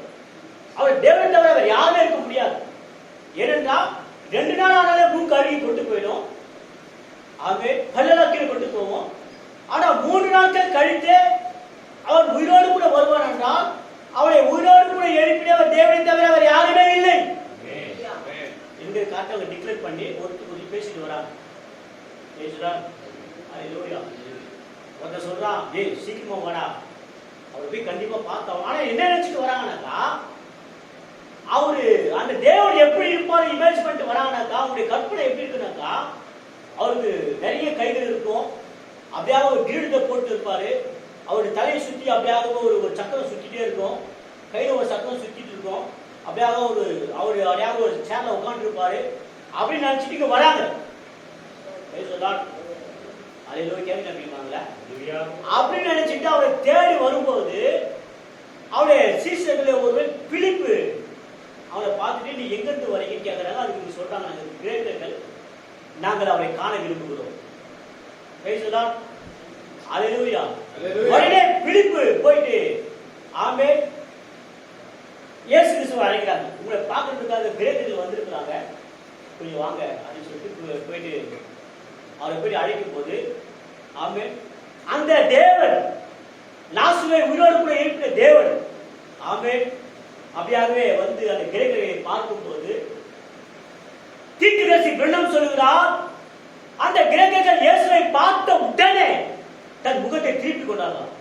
அவர் தேவன் தவிர யாருமே இருக்க முடியாது. ஏனென்றால் 2 நாள் ஆனாலே மூக்கு அழுகி கொண்டு போயிடும், ஆகவே பல்லலக்கில் கொண்டு போவோம். ஆனா 3 நாட்கள் கழித்து அவர் உயிரோடு கூட வருவார் என்றால், அவரை உயிரோடு கூட எழுப்பினவர் தேவனை தவிர அவர் யாருமே இல்லை என்கிற காட்ட அவர் டிக்ளேர் பண்ணி ஒருத்தர் பேசிட்டு வராங்க. ஒருத்தர் சொல்றான், சீக்கிரமா வாடா, அவர் போய் கண்டிப்பா பார்த்தோம். ஆனா என்ன நினைச்சிட்டு வராங்கனாக்கா, அவரு அந்த தேவன் எப்படி இருப்பாரு இமேஜ் பண்ணிட்டு வராங்கனாக்கா, அவருடைய கற்பனை எப்படி இருக்குனாக்கா, அவருக்கு நிறைய கைகள் இருக்கும், அப்படியாக ஒரு கிரீடத்தை போட்டு இருப்பாரு, அவருடைய தலையை சுற்றி அப்படியாக ஒரு சக்கரம் சுத்திட்டே இருக்கும், கையில ஒரு சக்கரம் சுத்திட்டு இருக்கும், அப்படியாக அவரு அப்படியாக ஒரு சேர்ல உட்காந்து இருப்பாரு அப்படின்னு நினைச்சிட்டு இங்க வராங்க. அப்படின்னு நினைச்சிட்டு அவரை தேடி வரும்போது அவருடைய சீசர்களை ஒருவர் பிலிப்பு அவரை பார்த்துட்டு, நீ எங்க இருந்து வரீங்கன்னு கேட்கறாங்க. அதுக்கு சொல்றாங்க, கிரேக்கர்கள் நாங்கள் அவரை காண விரும்புகிறோம். உடனே பிலிப்பு போயிட்டு ஆமென் இயேசு கிறிஸ்துவை அழைக்கிறாங்க. உங்களை பார்க்கறதுக்காக கிரேக்கர்கள் வந்திருக்கிறாங்க, கொஞ்சம் வாங்க அப்படின்னு சொல்லிட்டு போயிட்டு அவரை போய் அழைக்கும் போது, ஆமென், அந்த தேவன் லாசருவை உயிரோடு கூட இருக்கிற தேவன், ஆமென், அப்படியாகவே வந்து அந்த கிரேக்கரை பார்க்கும் போது தீர்க்கதரிசி பிரணம் சொல்லுகிறார், அந்த கிரேக்கர்கள் இயேசுவை பார்த்த உடனே தன் முகத்தை திருப்பி கொண்டார்கள்.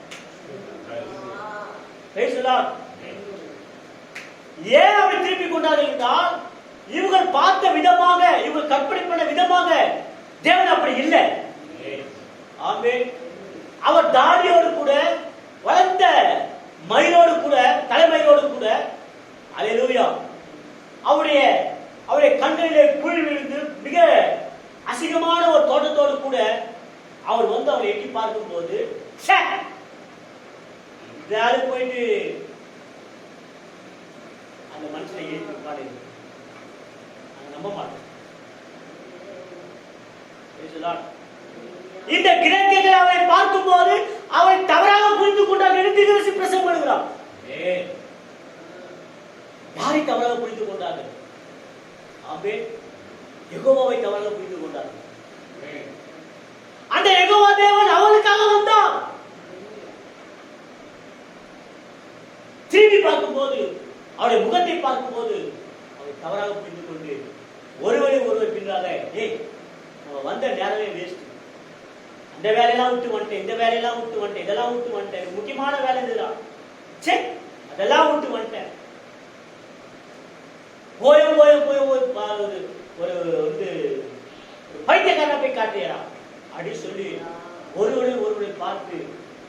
ஏன் அப்படி திருப்பி கொண்டார்கள் என்றால், இவர்கள் பார்த்த விதமாக, இவர்கள் கற்பனை பண்ண விதமாக தேவன் அப்படி இல்லை. ஆமென். அவர் தாடியோடு கூட, வளர்ந்த மயிரோடு கூட, தலைமயிரோடு கூட, அல்லேலூயா, அவருடைய அவருடைய கண்களிலே குழி விழுந்து மிக அசிங்கமான ஒரு தோட்டத்தோடு கூட அவர் வந்து அவரை எட்டி பார்க்கும் போது போயிட்டு அந்த மனுஷனை ஏற்றி பாடு நம்ப மாட்டோம். இந்த கிரேக்கர்கள் அவரை பார்க்கும் போது அவரை தவறாக புரிந்து கொண்டார் என்று பிரசங்கம் பண்ணுகிறார். யாரை தவறாக புரிந்து கொண்டார்கள்? யெகோவாவை தவறாக புரிந்து கொண்டார்கள். அந்த யெகோவா தேவன் அவளுக்காக வந்தார். திரும்பி பார்க்கும் போது அவருடைய முகத்தை பார்க்கும் போது அவரை தவறாக புரிந்து கொண்டு ஒருவர் பின்னால நம்ம வந்த நேரமே வேஸ்ட், அந்த வேலையெல்லாம் விட்டு வந்துட்டேன், இந்த வேலையெல்லாம் விட்டு வந்துட்டேன், இதெல்லாம் விட்டு வந்துட்டேன், முக்கியமான வேலை இதுதான், அதெல்லாம் விட்டு வந்துட்டேன், போய் ஒரு வந்து பைத்தியக்காரனை போய் காட்டியா அப்படின்னு சொல்லி ஒருவரை பார்த்து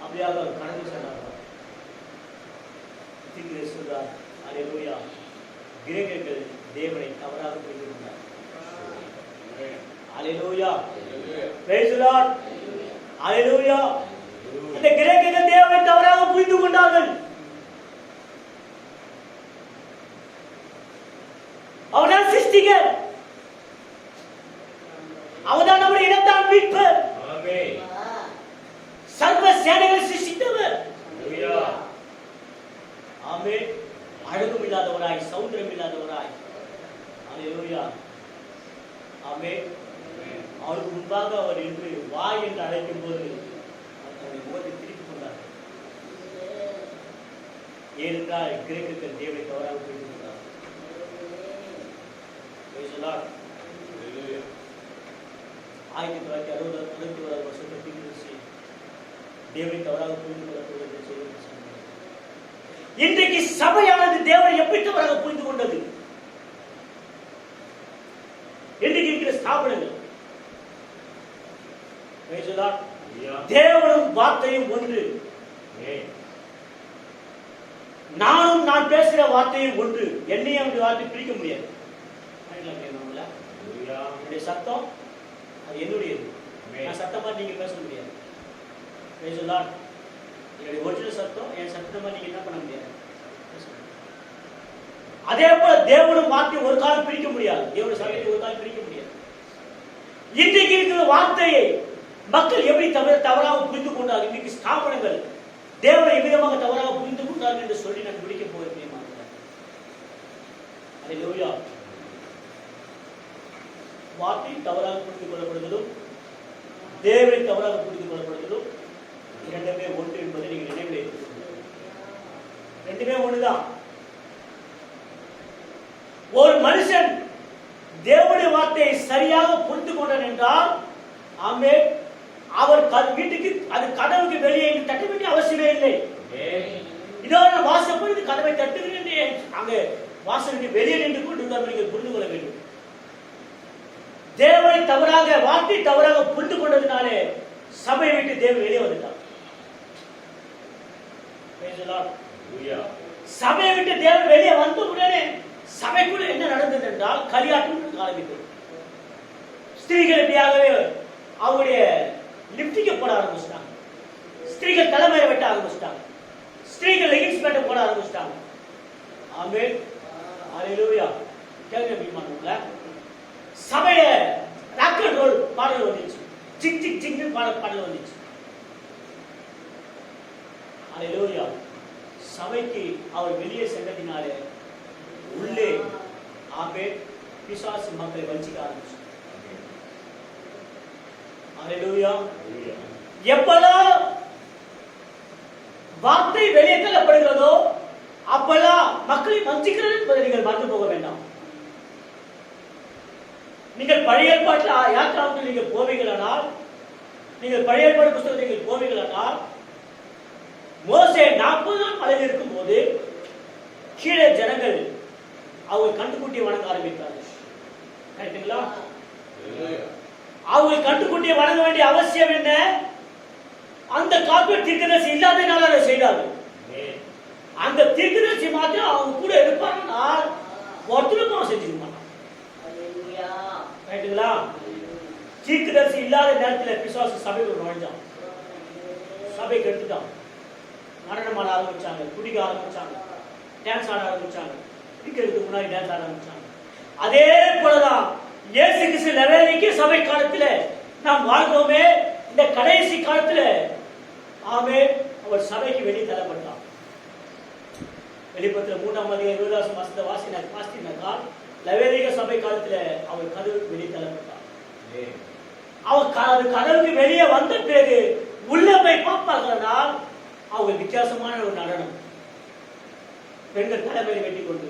அப்படியாக கடந்து சொன்னார். சொல்றார், அல்லேலூயா, கிரேக்கர்கள் தேவனை தவறாக புரிந்து கொண்டார். அல்லேலூயா, பிரைஸ் தி லார்ட், அல்லேலூயா. இந்த கிரேக்கர்கள் தேவனை தவறாக புரிந்து கொண்டார்கள். அவர்தான் சிருஷ்டிகர், அவர்தான் நம்முடைய இடத்தான் மீட்பர், சர்வ சேனைகள் சிருஷ்டித்தவர். ஆமென். அழகும் இல்லாதவராய், சௌந்தரம் இல்லாதவராய், அல்லேலூயா, ஆமென். அவருக்கு முன்பாக அவர் என்று வா என்று அழைக்கும் போது அவருடைய முகத்தை திருப்பி கொண்டார். ஏனென்றால் கிரேக்கர்கள் தேவனை தவறாக புரிந்து கொண்டார். Praise the Lord. 1961 வருஷத்தில் தீர்க்கதரிசி தேவனை தவறாக புரிந்து கொள்ளக்கூடிய செய்தி. இன்றைக்கு சபையானது தேவனை எப்படி தவறாக புரிந்து கொண்டது? இன்றைக்கு இருக்கிற ஸ்தாபனங்கள், தேவனும் வார்த்தையும் ஒன்று, நானும் நான் பேசுகிற வார்த்தையும் ஒன்று, என்னையும் அப்படி வார்த்தை பிரிக்க முடியாது. என்னுடைய சத்தம் அது என்னுடையது, நான் சத்தமா நீங்க பேச முடியாது. என்னுடைய ஒரிஜினல் சத்தம் என் சத்தமா நீங்க என்ன பண்ண முடியாது. அதே போல தேவனும் வார்த்தையை ஒரு காலம் பிரிக்க முடியாது, தேவனுடைய சபையை ஒரு காலம் பிரிக்க முடியாது. இன்றைக்கு இருக்கிற வார்த்தையை மக்கள் எப்படி தவறாக புரிந்து கொண்டார்கள், இன்னைக்கு ஸ்தாபனங்கள் தேவனை எவ்விதமாக தவறாக புரிந்து கொண்டார்கள் என்று சொல்லி நான் பிடிக்க போகிறேன். அல்லேலூயா. வார்த்தை தவறாக புரிந்து கொள்ளப்படுவதும் தேவனை தவறாக புரிந்து கொள்ளப்படுவதும் இரண்டுமே ஒன்று என்பதை நீங்கள் நினைவில் வைத்துக் கொள்ளுங்கள். ரெண்டுமே ஒண்ணுதான். ஒரு மனுஷன் தேவனுடைய வார்த்தையை சரியாக புரிந்து கொண்டான் என்றால் ஆமென், அவர் வீட்டுக்கு அது கதவுக்கு வெளியே தட்ட வேண்டிய அவசியமே இல்லை. இதோ நான் வாசப்போய் இது கதவை தட்டுகிறேன், அங்க வாசலுக்கு வெளியே நின்று கொண்டு நீங்கள் புரிந்து கொள்ள வேண்டும். தேவனை தவறாக வார்த்தை தவறாக புரிந்து கொண்டதினாலே சபையை விட்டு தேவன் வெளியே வந்துட்டார். சபையை விட்டு தேவன் வெளியே வந்த உடனே சபைக்குள்ள என்ன நடந்தது என்றால் கலியாட்டம் ஆரம்பித்தது. ஸ்திரீகள் எப்படியாகவே அவருடைய லிப்டிக்க போட ஆரம்பிச்சிட்டாங்க, ஸ்திரீகள் தலைமையை வெட்ட ஆரம்பிச்சிட்டாங்க, ஸ்திரீகள் லெகின்ஸ் பேட்டை போட ஆரம்பிச்சிட்டாங்க. ஆமென், அல்லேலூயா. கேள்வி சபைய ராக் அண்ட் ரோல் பாடல் வந்துச்சு, சிக் சிக் சிக் பாடல் வந்துச்சு. அல்லேலூயா. சபைக்கு அவர் வெளியே சென்றதினாலே உள்ளே ஆமென் பிசாசு மக்களை வஞ்சிக்க ஆரம்பிச்சு. அல்லேலூயா. எப்பெல்லாம் வார்த்தை வெளியே தள்ளப்படுகிறதோ அப்பெல்லாம் மக்களை வஞ்சிக்கிறது என்பதை நீங்கள் மறந்து போக வேண்டாம். நீங்கள் பழைய ஏற்பாட்டில் யாத்திராவுக்கு நீங்கள் போவீங்களானால், நீங்கள் பழைய ஏற்பாடு புத்தகத்தில் நீங்கள் போவீங்களானால், மோசே 40 நாள் மலையில் இருக்கும் போது கீழே ஜனங்கள் அவங்க கண்டுக்குட்டியை வணங்க ஆரம்பித்தார்கள். கரெக்டுங்களா? அவங்க கண்டுக்குட்டியை வணங்க வேண்டிய அவசியம் என்ன? அந்த காப்பீடு தீர்க்கதரிசி இல்லாதனால அதை செய்தார்கள். அந்த தீர்க்கதரிசி மாத்திரம் அவங்க கூட இருப்பார்கள். ஒருத்தருக்கும் அவன் செஞ்சுக்க மாட்டான். ரைட்டுங்களா? தீர்க்கதரிசி இல்லாத நேரத்தில் பிசாசு சபைக்கு நுழைஞ்சான், சபை கெடுத்துட்டான். நடனம் ஆட ஆரம்பிச்சாங்க, குடிக்க ஆரம்பிச்சாங்க, டான்ஸ் ஆட ஆரம்பிச்சாங்க, குடிக்கிறதுக்கு முன்னாடி டான்ஸ் ஆட ஆரம்பிச்சாங்க. அதே போலதான் இயேசு கிறிஸ்து லெவேலிக்கு சபை காலத்துல நாம் வாழ்ந்தோமே. இந்த கடைசி காலத்துல ஆமே அவர் சபைக்கு வெளியே தள்ளப்பட்டார். வெளிப்பத்துல 3ஆம் அதிகாரம் 20ஆம் மாசத்தை வாசினாக்கா லெவேலிக சபை காலத்துல அவர் கதவுக்கு வெளியே தள்ளப்பட்டார். அவர் கதவுக்கு வெளியே வந்த பிறகு உள்ள போய் பார்ப்பார்களால் அவங்க வித்தியாசமான ஒரு நடனம். பெண்கள் தலைமையை வெட்டி கொண்டு,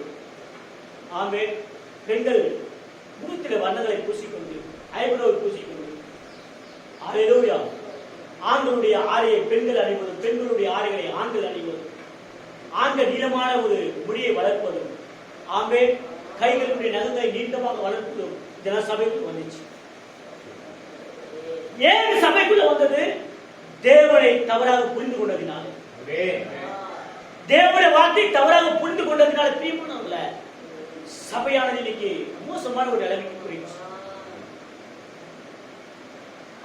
ஆமே பெண்கள் முகத்தில் வண்ணங்களை பூசிக்கொண்டு, ஐப்ரோவை பூசிக்கொண்டு, அல்லேலூயா, ஆண்களுடைய ஆடையை பெண்கள் அணிவதும், பெண்களுடைய ஆடைகளை ஆண்கள் அணிவதும், ஆண்கள் நீளமான ஒரு முடியை வளர்ப்பதும், ஆமே கைகளுடைய நகங்களை நீட்டமாக வளர்ப்பதும் இதெல்லாம் சபைக்குள் வந்துச்சு. ஏன் சபைக்குள்ள வந்தது? தேவனை தவறாக புரிந்து கொண்டதினால, தேவனுடைய வார்த்தை தவறாக புரிந்து கொண்டதினால பிரியமானவர்கள சபையானது இன்னைக்கு மோசமான ஒரு நிலைமைக்கு போயிடுச்சு.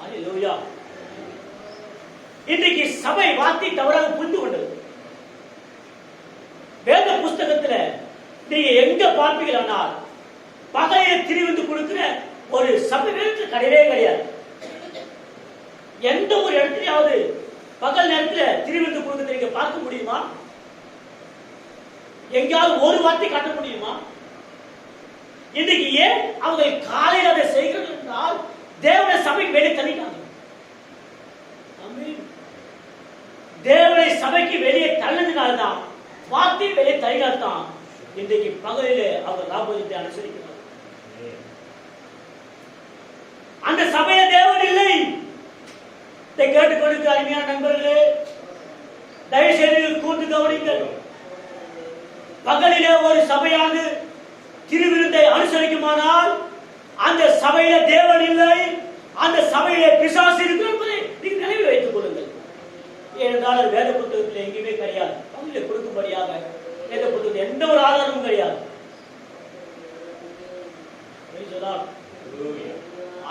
அல்லேலூயா. இன்றைக்கு சபை வார்த்தை தவறாக புரிந்து கொண்டது. வேத புஸ்தகத்துல நீங்க எங்க பார்ப்பீங்களானால் பகையை திரிவித்து கொடுக்கிற ஒரு சபை வேதத்தில் கிடையவே கிடையாது. எந்த ஒரு இடத்துலயாவது பகல் நேரத்தில் திரிவித்து கொடுக்கிறத நீங்க பார்க்க முடியுமா? எங்கேயாவது ஒரு வார்த்தை காட்ட முடியுமா? இன்னைக்கு ஏன் அவங்க காலையில் அதை செய்கிறது என்றால் தேவனை சபைக்கு வெளியே தள்ளிட்டாங்க. தேவனை சபைக்கு வெளியே தள்ளதுனால்தான், வார்த்தை வெளியே தள்ளினால்தான் இன்றைக்கு பகலிலே அவங்க லாபத்தை அனுசரிக்கிறார். அந்த சபையில தேவன் இல்லை. இதை கேட்டுக்கொண்டு அருமையான நண்பர்களே, தயவு செய்து கூர்ந்து கவனிங்கள். பகலிலே ஒரு சபையானது திருவிருந்தை அனுசரிக்குமானால் அந்த சபையில தேவன் இல்லை, அந்த சபையிலே பிசாசு இருக்கு என்பதை நீங்கள் நினைவில் வைத்துக் கொள்ளுங்கள். ஏனென்றால் வேத புத்தகத்தில் எங்கேயுமே கிடையாது. பகலில் கொடுக்கும்படியாக வேத புத்தகத்தில் எந்த ஒரு ஆதாரமும் கிடையாது.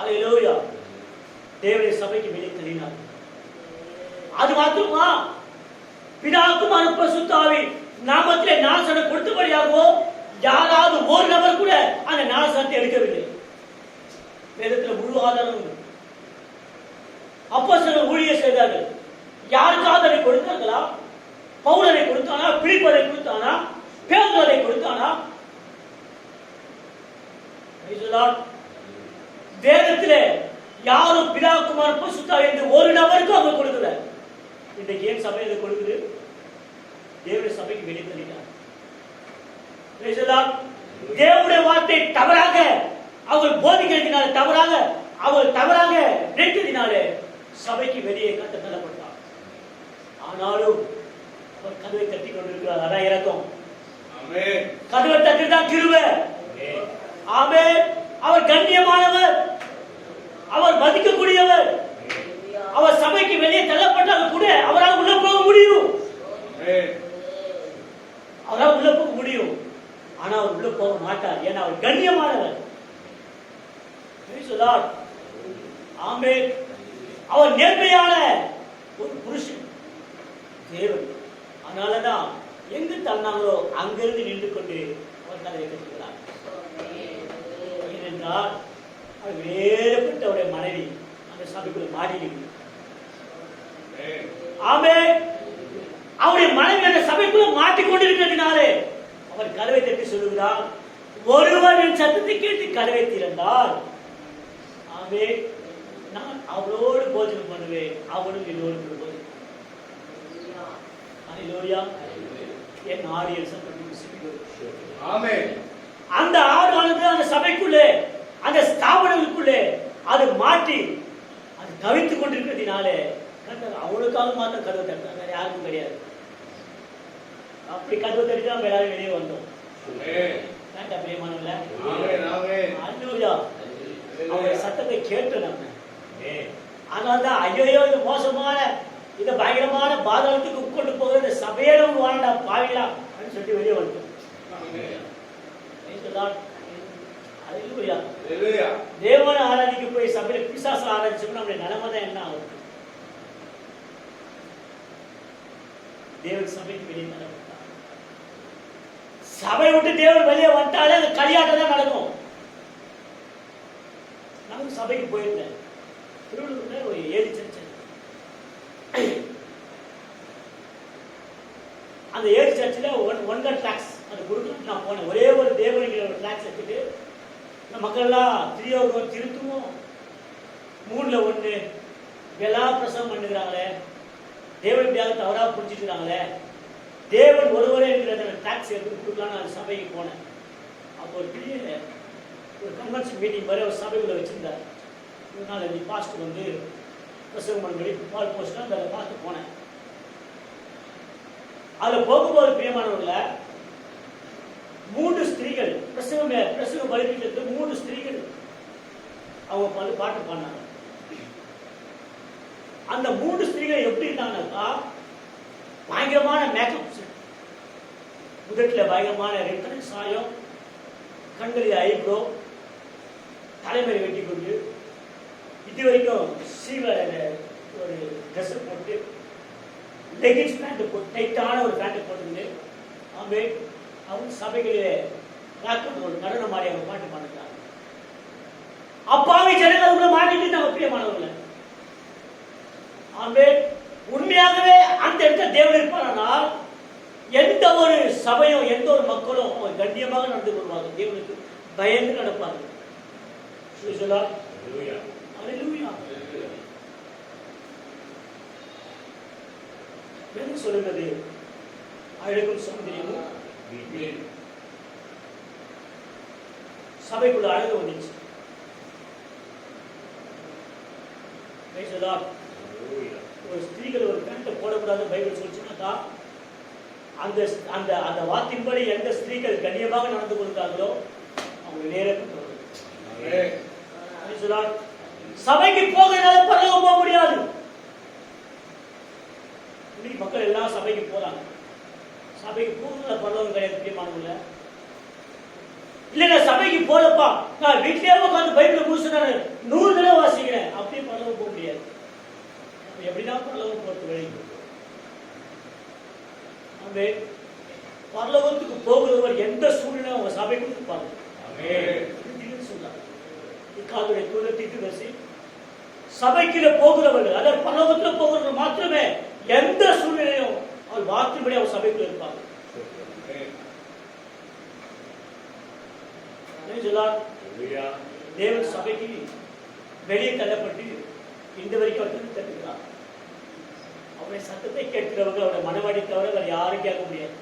அல்லேலூயா. தேவனை சபைக்கு வெளியே தள்ளினார். அது மாத்திரமா, பிதாவுக்கும் பரிசுத்த ஆவி நாமத்திலே ஞானஸ்நானம் கொடுத்தபடியாகவோ யாராவது ஒரு நபர் கூட அந்த ஞானஸ்நானத்தை எடுக்கவில்லை. வேதத்தில் முழு ஆதாரம் உண்டு. அப்போஸ்தலர்கள் ஊழியம் செய்தார்கள். யாருக்காவது அதை கொடுத்தார்களா? பவுலனை கொடுத்தானா? பிலிப்பரை கொடுத்தானா? பேதுருவை கொடுத்தானா? வேதத்திலே யாரும் பிதா குமாரன் பரிசுத்த ஆவி என்று ஒரு நபருக்கு அவங்க கொடுக்கல. இன்றைக்கு ஏன் சபையில கொடுக்குது? தேவனுடைய சபைக்கு வெளியே தள்ளிட்டார். தேவனுடைய வார்த்தை தவறாக அவர் போதிக்கிறதுனால, தவறாக அவர் தவறாக நினைத்ததினாலே சபைக்கு வெளியே கட்ட தள்ளப்பட்டார். ஆனாலும் அவர் கதவை தட்டி கொண்டிருக்கிறார். அதான் இரக்கம். கதவை தட்டிதான் கிருபை. ஆமென். அவர் கண்ணியமானவர், அவர் மதிக்கக்கூடியவர். அவர் சபைக்கு வெளியே தள்ளப்பட்டாலும் கூட அவரால் உள்ள போக முடியும். அவரால் உள்ள போக முடியும். ஆனா அவர் உள்ள போக மாட்டார். ஏன்னா அவர் கண்ணியமானவர். ஆமென். அவர் நேர்மையான ஒரு புருஷன், தேவன். அதனாலதான் எங்கு தள்ளினாங்களோ அங்கிருந்து நின்று கொண்டு அவர் கதையை கற்றுக்கிறார். ஏனென்றால் அவர் வேறுபட்ட அவருடைய மனைவி அந்த சபைக்குள்ள மாறி. ஆமென். அவருடைய மனைவி அந்த சபைக்குள்ள மாட்டிக்கொண்டிருக்கிறதுனாலே அவர் கதவை தட்டி சொல்லுகிறார், ஒருவர் என் சத்தத்தை கேட்டு கதவை திறந்தால் ஆமென், நான் அவளோடு போஜனம் பண்ணுவேன், அவனும் என்னோடு போஜனம். அல்லேலூயா. என் ஆடியல் அந்த ஆடானது அந்த சபைக்குள்ளே, அந்த ஸ்தாபனங்களுக்குள்ளே அது மாட்டி அது தவித்துக் கொண்டிருக்கிறதுனாலே அவளுக்காக மாத்திரம் கதவை தட்டாங்க, வேற யாருக்கும் கிடையாது. அப்படி கதவை தட்டி நம்ம எல்லாரும் வெளியே வந்தோம். அவருடைய சத்தத்தை கேட்டு நம்ம அதனால்தான் ஐயோ இது மோசமான இந்த பயங்கரமான பாதாளத்துக்கு உட்கொண்டு போகிற இந்த சபையில வாழ்ந்தா பாவிலா அப்படின்னு சொல்லிட்டு வெளியே வந்துட்டோம். தேவனை ஆராதிக்க போய் சபையில பிசாசு ஆராதிச்சோம்னா நம்முடைய நிலைமை தான் என்ன ஆகும்? தேவன் சபைக்கு வெளியே நடக்கும். சபை விட்டு தேவன் வெளியே வந்துட்டாலே அந்த களியாட்டம் தான் நடக்கும். நான் சபைக்கு போயிருந்தேன். திருவள்ளூர்ல ஒரு 7 சர்ச். அந்த 7 சர்ச்சில் ஒன்கர் டாக்ஸ் அது கொடுத்துட்டு நான் போனேன். ஒரே ஒரு தேவனுக்கு ஒரு டாக்ஸ் எடுத்துட்டு மக்கள் எல்லாம் திரியோகம் திருத்துவோம் 3ல் 1 இதெல்லாம் பிரசவம் பண்ணுகிறாங்களே, தேவன் எப்படியாவது தவறாக புரிஞ்சுக்கிறாங்களே, தேவன் ஒருவரே என்கிற டாக்ஸ் எடுத்து கொடுக்கலான்னு அந்த சபைக்கு போனேன். அப்போ ஒரு பெரிய ஒரு கன்வென்ஷன் மீட்டிங் மாதிரி ஒரு சபைக்குள்ள வச்சிருந்தார். ஒரு நாள் அந்த பாஸ்டர் வந்து பிரசவம் பண்ணும்படி பால் போஸ்ட்லாம் அதை பார்த்து போனேன். அதில் போகும்போது பிரியமானவர்கள 3 ஸ்திரீகள் பிரசவ பலிபீடத்தில் 3 ஸ்திரீகள் அவங்க பாட்டு பாடினாங்க. அந்த 3 ஸ்திரீகள் எப்படி இருந்தாங்கன்னாக்கா பயங்கரமான மேக்கப், முதட்டில் பயங்கரமான ரெட் கலர் சாயம், கண்களில் ஐப்ரோ, தலைமையை வெட்டி கொண்டு இது வரைக்கும் ஒரு ட்ரெஸ் போட்டு லெகின்ஸ் பேண்ட் போட்டு டைட்டான ஒரு பேண்ட் போட்டுக்கிட்டு அவங்க சபைகளிலே ஒரு நடனம் மாறி அவங்க பாட்டு பாடுறாங்க. அப்பாவை ஜனங்களுக்குள்ள மாட்டிட்டு நம்ம பிரியமானவர்கள உண்மையாகவே அந்த இடத்துல தேவன் இருப்பானால் எந்த ஒரு சபையும் எந்த ஒரு மக்களும் கண்ணியமாக நடந்து கொள்வாங்க. தேவனுக்கு பயந்து நடப்பார்கள். சொல்லுகிறது அழகும் சௌந்தரியமும் சபைக்குள்ள அழகு வந்துச்சு. ஒரு ஸ்திரீகள் ஒரு பேண்ட்டை போடக்கூடாது பைபிள் சொல்லிச்சுனாக்கா அந்த அந்த அந்த வாக்கின்படி எந்த ஸ்திரீகள் கண்ணியமாக நடந்து கொள்கிறார்களோ அவங்க நேரத்துக்கு சபைக்கு போகிறதால பரலோகம் போக முடியாது. இன்னைக்கு மக்கள் எல்லாம் சபைக்கு போறாங்க. சபைக்கு போகிறத பரலோகம் கிடையாது முக்கியமானவங்கள. இல்ல நான் சபைக்கு போறப்பா நான் வீட்டிலேயே உட்காந்து பைபிளை முடிச்சு 100 தடவை வாசிக்கிறேன், அப்படியே பரலோகம் போக முடியாது. எப்படிதான் பரலோகம் போறது வழி? பரலோகத்துக்கு போகிறவர் எந்த சூழ்நிலை அவங்க சபைக்கு இருப்பாங்க. சபைக்குள்ள போகிறவர்கள் அதாவது பரலோகத்தில் போகிறவர்கள் மாத்திரமே எந்த சூழ்நிலையும் அவர் வார்த்தைப்படி அவர் சபைக்குள்ள இருப்பாங்க. தேவன் சபைக்கு வெளியே தள்ளப்பட்டு இந்த வரைக்கும் அவர் தட்டுகிறார். அவருடைய சத்தத்தை கேட்கிறவங்க அவருடைய மனவாடி தவிர வேற யாரும் கேட்க முடியாது.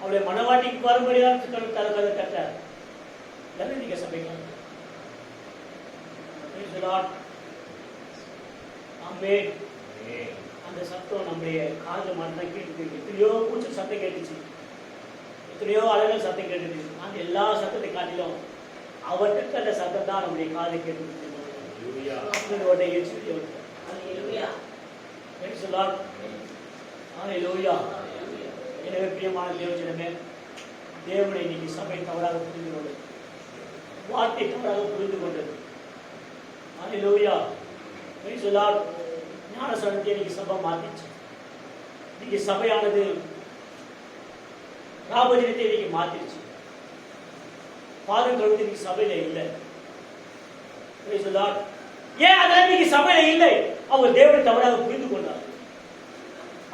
அவருடைய மனவாட்டிக்கு வரும்படிதான் கதை கட்டார். நீங்க சபைக்கு அந்த சத்தம் நம்முடைய காது மட்டும் கேட்டு எத்தனையோ பூச்சி சத்தம் கேட்டுச்சு, எத்தனையோ அழகல் சத்தம் கேட்டுச்சு. அந்த எல்லா சத்தத்தை காட்டிலும் அவருக்கு அந்த சத்தம் தான் நம்முடைய காது கேட்டு. எனவே பிரியமான தேவஜனமே, தேவனை இன்னைக்கு சபை தவறாக புரிந்து கொண்டது, வார்த்தை தவறாக புரிந்து கொண்டது. ஞானஸ்நானத்தை இன்னைக்கு சபை மாத்திச்சு. இன்னைக்கு சபையானது ராபஜனத்தை இன்னைக்கு மாத்திருச்சு. பாதம் கழுத்து இன்னைக்கு சபையில இல்லை. ஏன் அதனால இன்னைக்கு சபையில இல்லை? அவங்க தேவனை தவறாக புரிந்து கொண்டார்.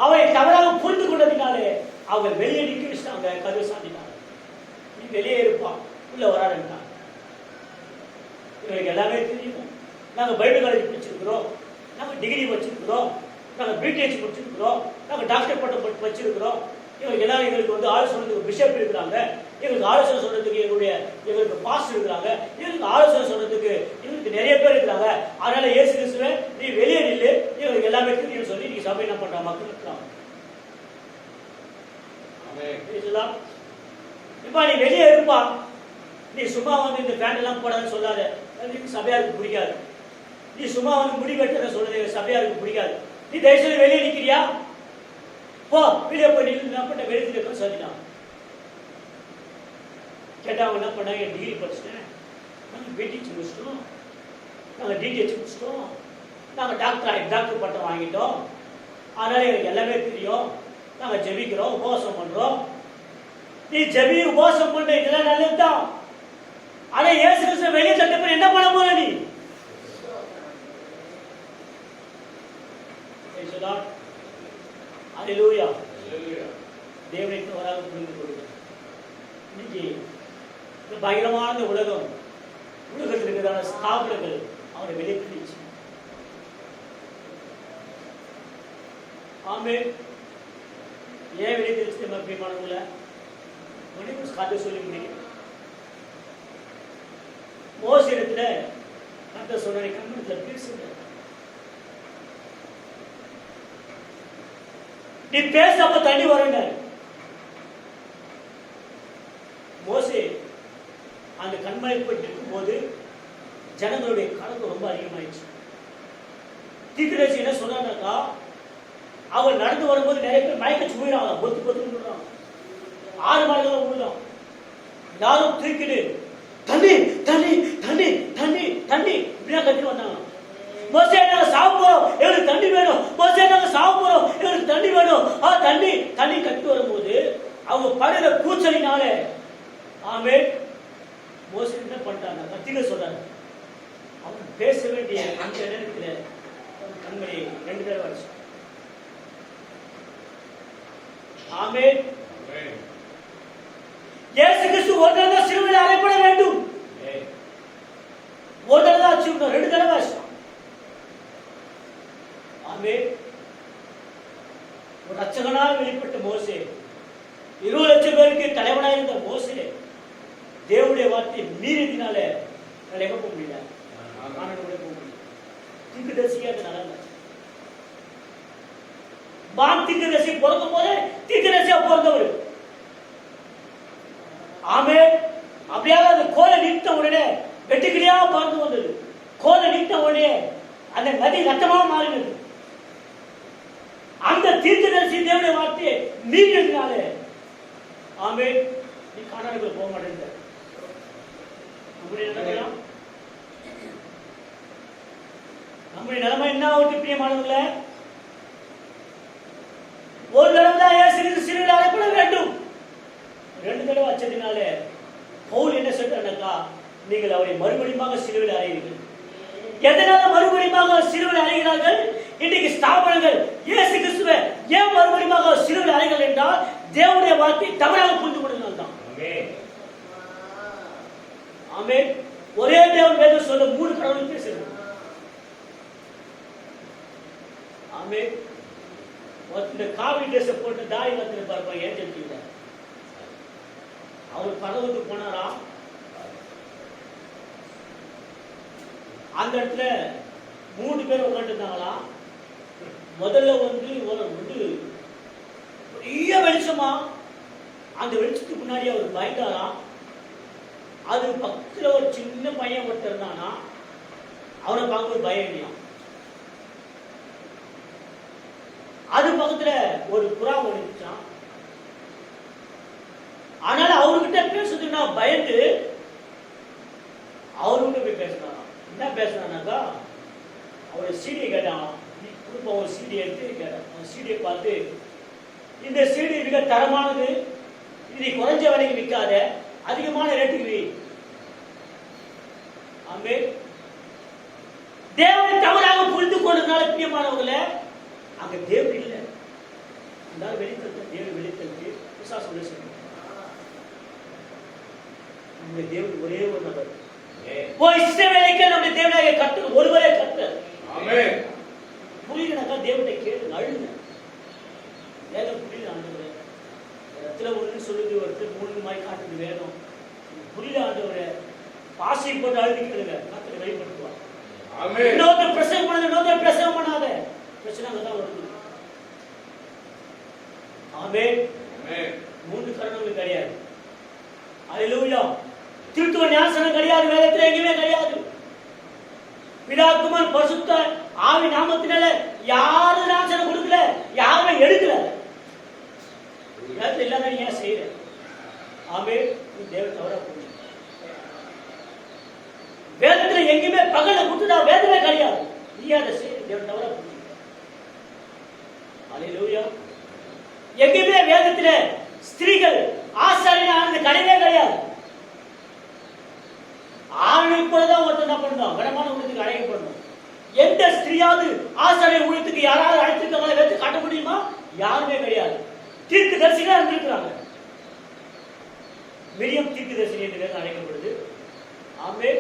அவரை தவறாக புரிந்து கொண்டதினாலே அவங்க வெளியே நிக்க வச்சுட்டாங்க, கதவை சாத்திட்டாங்க. நீ வெளியே இருப்பான், உள்ள வராதுட்டாங்க. இவங்களுக்கு எல்லாமே தெரியும். நாங்கள் பைபிள் காலேஜ் படிச்சிருக்கிறோம், நாங்கள் டிகிரி வச்சிருக்கிறோம், நாங்கள் பிடிஹெச் முடிச்சிருக்கிறோம், நாங்கள் டாக்டர் பட்டம் வச்சிருக்கிறோம். இவங்களுக்கு எல்லாரும் எங்களுக்கு ஆலோசனை பிஷப் இருக்கிறாங்க, எங்களுக்கு ஆலோசனை சொல்றதுக்கு எங்களுக்கு பாஸ்டர் இருக்கிறாங்க, எங்களுக்கு ஆலோசனை சொல்றதுக்கு எங்களுக்கு நிறைய பேர் இருக்கிறாங்க. அதனால இயேசு கிறிஸ்துவே நீ வெளியே நில்லு, எங்களுக்கு எல்லாமே தெரியும் சொல்லி நீங்க சபை என்ன பண்ற மக்கள் இருக்கலாம். இப்ப நீ வெளியே இருப்பா, நீ சும்மா வந்து இந்த பேண்ட் எல்லாம் போடாதுன்னு சொல்லாத, சபையாருக்கு பிடிக்காது. நீ சும்மா வந்து முடி வெட்டுறத சொல்றது சபையாருக்கு பிடிக்காது. நீ தயவுசெய்து வெளியே நிக்கிறியா? போ வெளியே போய் நின்று வெளியே சொல்லிட்டான். கேட்டா அவங்க என்ன பண்ணாங்க, டிகிரி படிச்சுட்டேன், நாங்கள் பிடிஹெச் முடிச்சிட்டோம், நாங்கள் டிடிஹெச் முடிச்சிட்டோம், நாங்கள் டாக்டர் பட்டம் வாங்கிட்டோம், அதனால எனக்கு எல்லாமே தெரியும், நாங்கள் ஜெபிக்கிறோம், உபவாசம் பண்றோம். நீ ஜெபி உபவாசம் பண்ற இதெல்லாம் நல்லதுதான். ஆனா இயேசு கிறிஸ்து வெளியே தட்ட என்ன பண்ண போற நீ? அல்லேலூயா. தேவனுக்கு வராக புரிந்து கொள்ளுங்கள். இன்னைக்கு பயங்கரமான உலகத்தில் இருக்கிற ஸ்தாபனங்கள் அவரை வெளிப்படுத்தி. ஆமே. ஏன் வெளிப்படுத்தி பிரியமானவங்கள கதை சொல்லி முடியும். மோசே இடத்துல கர்த்தர் சொன்ன கண்மணத்துல பேசுங்க, நீ பேச அப்ப தண்ணி வருங்க. மோசே அந்த கண்மலை போயிட்டு இருக்கும் போது ஜனங்களுடைய கணக்கு ரொம்ப அதிகமாயிடுச்சு. தீர்க்கதரிசி என்ன சொன்னாக்கா, அவன் நடந்து வரும்போது நிறைய பேர் மயக்கச்சு விழுறாங்க, பொத்து பொத்து விடுறான், 6 மணிக்கு விழுறான். யாரும் தூக்கிடு தண்ணி தண்ணி தண்ணி தண்ணி தண்ணி இப்படிதான் கட்டி வந்தாங்க. மோசே நாங்க சாவ போறோம், எங்களுக்கு தண்ணி வேணும், மோசே நாங்க சாவ போறோம், எங்களுக்கு தண்ணி வேணும், தண்ணி தண்ணி கட்டி வரும்போது அவங்க படுற கூச்சலினால ஆமே மோசே என்ன பண்ணிட்டாங்க, கத்திக சொல்றாங்க. அவன் பேச வேண்டிய அந்த நேரத்தில் கண்மணி 2 தடவை அடிச்சு. ஆமே. இயேசு கிறிஸ்து ஒரு தடவை சிலுவையில் அறையப்பட வேண்டும், ஒரு தடவை அடிச்சு, 2 தடவை அடிச்சான். ஆமே. ஒரு ரட்சகனாக வெளிப்பட்ட மோசே, 20 லட்சம் பேருக்கு தலைவனாக இருந்த மோசே தேவனுடைய வார்த்தையை மீறினால எங்க போக முடியல, தீர்க்கதரிசியா அது நடந்த தீர்க்கதரிசி பிறக்கும் போது தீர்க்கதரிசியா பிறந்தவர். ஆமே. அப்படியாக அந்த கோலை நீட்ட உடனே வெட்டுக்கிளியா பறந்து வந்தது. கோலை நீட்ட உடனே அந்த நதி ரத்தமா மாறினது. அந்த தீர்க்கதரிசி தேவனுடைய வார்த்தையை மீறினாலே ஆமே நீ காணாடுகள் போக மாட்டேங்க. நம்முடைய நிலைமை என்ன ஆகுது பிரியமானவர்களே? ஒரு தடவை தான் இயேசு சிலுவையில் அறையப்பட வேண்டும், 2 தடவை அச்சதினாலே பவுல் என்ன சொல்றாருக்கா, நீங்கள் அவரை மறுபடியும் சிலுவையில் அறைகிறீர்கள். எதனால மறுபடியும் சிலுவையில் அறைகிறார்கள்? இன்னைக்கு ஸ்தாபனங்கள் இயேசு கிறிஸ்துவை ஏன் மறுபடியும் சிலுவையில் அறைகள் என்றால் தேவனுடைய வார்த்தை தவறாக புரிந்து கொண்டதால் தான். ஆமே. ஒரே தேவன் வேதம் சொல்ல 3 கடவுள் பேசுறாங்க. ஆமே. இந்த காவி ட்ரெஸ் போட்டு தாடி வளர்த்து பார்ப்பாங்க, ஏன் தெரிஞ்சுக்கிட்ட அவர் பரவத்துக்கு போனாரா, அந்த இடத்துல 3 பேர் உட்காந்து இருந்தாங்களா. முதல்ல ஒரு பெரிய வெளிச்சமா, அந்த வெளிச்சத்துக்கு முன்னாடி அவர் பயந்தாராம். அது பக்கத்துல ஒரு சின்ன பையன் ஒருத்தர் இருந்தானா, அவனை பார்க்கும்போது பயம் இல்லையா. அது பக்கத்துல ஒரு புறா ஓடிச்சான். ஆனால அவர்கிட்ட பேசுறதுன்னா பயந்து அவர்கிட்ட போய் பேசினாராம். என்ன பேசினானாக்கா, அவருடைய சீடியை கேட்டான். ஒரு சீடியை எடுத்து கேட்டான். அந்த சீடியை பார்த்து, இந்த சீடி மிக தரமானது, இது குறைஞ்ச விலைக்கு விற்காத, அதிகமான ரேட்டுக்கு வை. ஆமே. தேவனை தவறாக புரிந்து கொண்டதுனால பிரியமானவர்களே, அங்க தேவன் இல்லை, அந்த வெளித்தல் தேவன் வெளித்தலுக்கு விசுவாசம் சொல்லுங்க. நம்முடைய தேவன் ஒரே ஒரு நபர். இஸ்ரவேலுக்கு நம்முடைய தேவனாகிய கர்த்தர் ஒருவரே கர்த்தர். ஆமென். புரியலனாக்கா தேவனை கேளுங்க, அழுங்க. வேதம் புரியல ஆண்டவரே, இடத்துல ஒன்று சொல்லுது, ஒருத்தர் 3 மாதிரி காட்டுது வேதம். புரியல ஆண்டவரே, பாசி போட்டு அழுதி கேளுங்க, கர்த்தரை வெளிப்படுத்துவார். ஆமென். இன்னொரு பிரசங்கம் பண்ணுங்க, இன்னொரு பிரசங்கம் பண்ணாத, பிரச்சனை அங்கதான் வருது. ஆமென். ஆமென். 3 கரணங்கள் கிடையாது. அல்லேலூயா. திருத்துவ ஞானஸ்நானம் கிடையாது, வேதத்துல எங்கேயுமே கிடையாது. பிதா குமாரன் பரிசுத்த ஆவி நாமத்தினால யாரும் ஞானஸ்நானம் கொடுக்கல, யாருமே எடுக்கல. வேதத்தில் இல்லாத நீ ஏன் செய்யற? ஆமே, நீ தேவன் தவறா புரிஞ்சு. வேதத்துல எங்கேயுமே பகல குத்துதா வேதமே கிடையாது. நீ அதை செய்ய தேவன் தவறா புரிஞ்சு. அல்லேலூயா. எங்கேயுமே வேதத்துல ஸ்திரீகள் ஆசாரியன் ஆனது கிடையவே கிடையாது. ஆணை போலதான் ஒருத்தர் என்ன பண்ணணும், கனமான ஊழியத்துக்கு அழைக்கப்படணும். எந்த ஸ்திரீயாவது ஆசாரிய ஊழியத்துக்கு யாராவது அழைச்சிருக்க வச்சு காட்ட முடியுமா? யாருமே கிடையாது. தீர்க்க தரிசிகளா இருந்திருக்கிறாங்க. மிரியம் தீர்க்க தரிசனி என்று வேதம் அழைக்கப்படுது. ஆமே,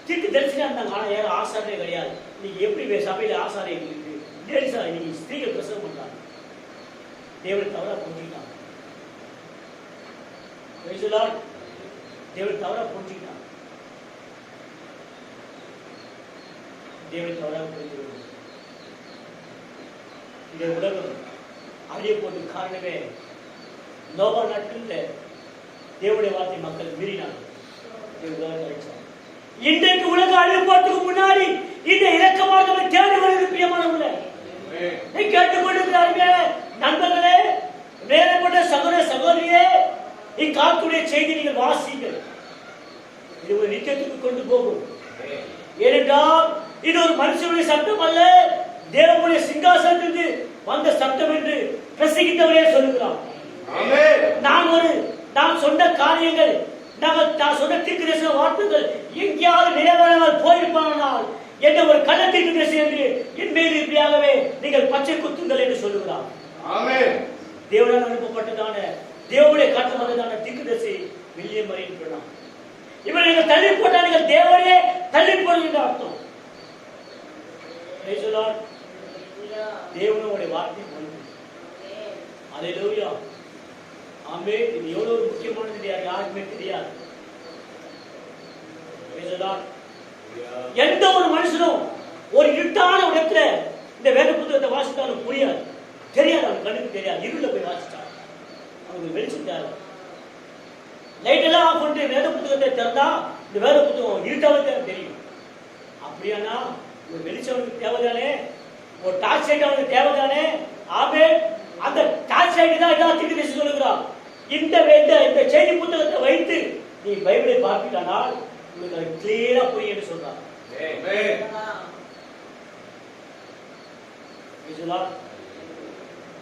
தீர்க்க தரிசனா இருந்தாங்க. ஆனா யாரும் ஆசாரியே கிடையாது. நீங்க எப்படி சபையில ஆசாரியம் இருக்கு? நீங்க ஸ்திரீகள் பிரசவம் பண்றாங்க. தேவன் தவறா புரிஞ்சுக்கிட்டாங்க. தேவன் தவறா புரிஞ்சுக்கிட்டாங்க. தேவன் தவறா புரிஞ்சுக்கணும். இந்த உலகம் அழிய போவதற்கு காரணமே நோவா நாட்களில் தேவனுடைய வார்த்தை மக்கள் மீறினாங்க. இன்றைக்கு உலகம் அழிய போவதற்கு முன்னாடி இந்த இரக்கமாக தேடி வருவது பிரியமானவர்களே, கேட்டுக்கொண்டிருக்கிற நண்பர்களே, நேரப்பட்ட சகோதர சகோதரியே, இக்காத்துடைய செய்தி நீங்கள் வாசிங்கள். இது ஒரு நித்தியத்துக்கு கொண்டு போகும். ஏனென்றால் இது ஒரு மனுஷனுடைய சட்டம் அல்ல, தேவனுடைய சிங்காசனத்திற்கு வந்த சட்டம் என்று பிரசங்கித்தவரே சொல்லுகிறார். நான் சொன்ன காரியங்கள், நான் சொன்ன தீர்க்கதரிசன வார்த்தைகள் எங்கேயாவது நிறைவேறாமல் போயிருப்பானால் என்ற ஒரு கள்ளத்திற்கு திசை என்று என் மீது இப்படியாகவே நீங்கள் பச்சை குத்துங்கள் என்று சொல்லுகிறார். தேவனால் அனுப்பப்பட்டதான தேவனுடைய காட்டம் வந்ததான தீர்க்கதரிசி வில்லியம் மரியின் பிரணாம். இவர் நீங்கள் தள்ளி போட்டால் நீங்கள் தேவனையே தள்ளி போடுங்கள் என்று அர்த்தம். தேவனுடைய வார்த்தை அல்லேலூயா. ஆமே, இது எவ்வளவு முக்கியமானது யாருக்குமே தெரியாது. எந்த ஒரு மனுஷனும் ஒரு இருட்டான இடத்துல இந்த வேத புத்தகத்தை வாசித்தாலும் புரியாது, தெரியாது, அவன் கண்ணுக்கு தெரியாது. இருள போய் வாசிச்சான், அவனுக்கு வெளிச்சம் தேவை. லைட் எல்லாம் ஆஃப் பண்ணிட்டு வேத புத்தகத்தை திறந்தா இந்த வேத புத்தகம் இருட்டாவே தெரியும். அப்படியானா ஒரு வெளிச்சம் அவனுக்கு தேவைதானே, ஒரு டார்ச் லைட் அவனுக்கு தேவைதானே. ஆமே, அந்த டார்ச் லைட் தான் இதான் தீர்க்கதரிசி சொல்லுகிறான். இந்த செய்தி புத்தகத்தை வைத்து நீ பைபிளை பார்ப்பிட்டானால் உங்களுக்கு அது கிளியரா புரியும் என்று சொல்றான்.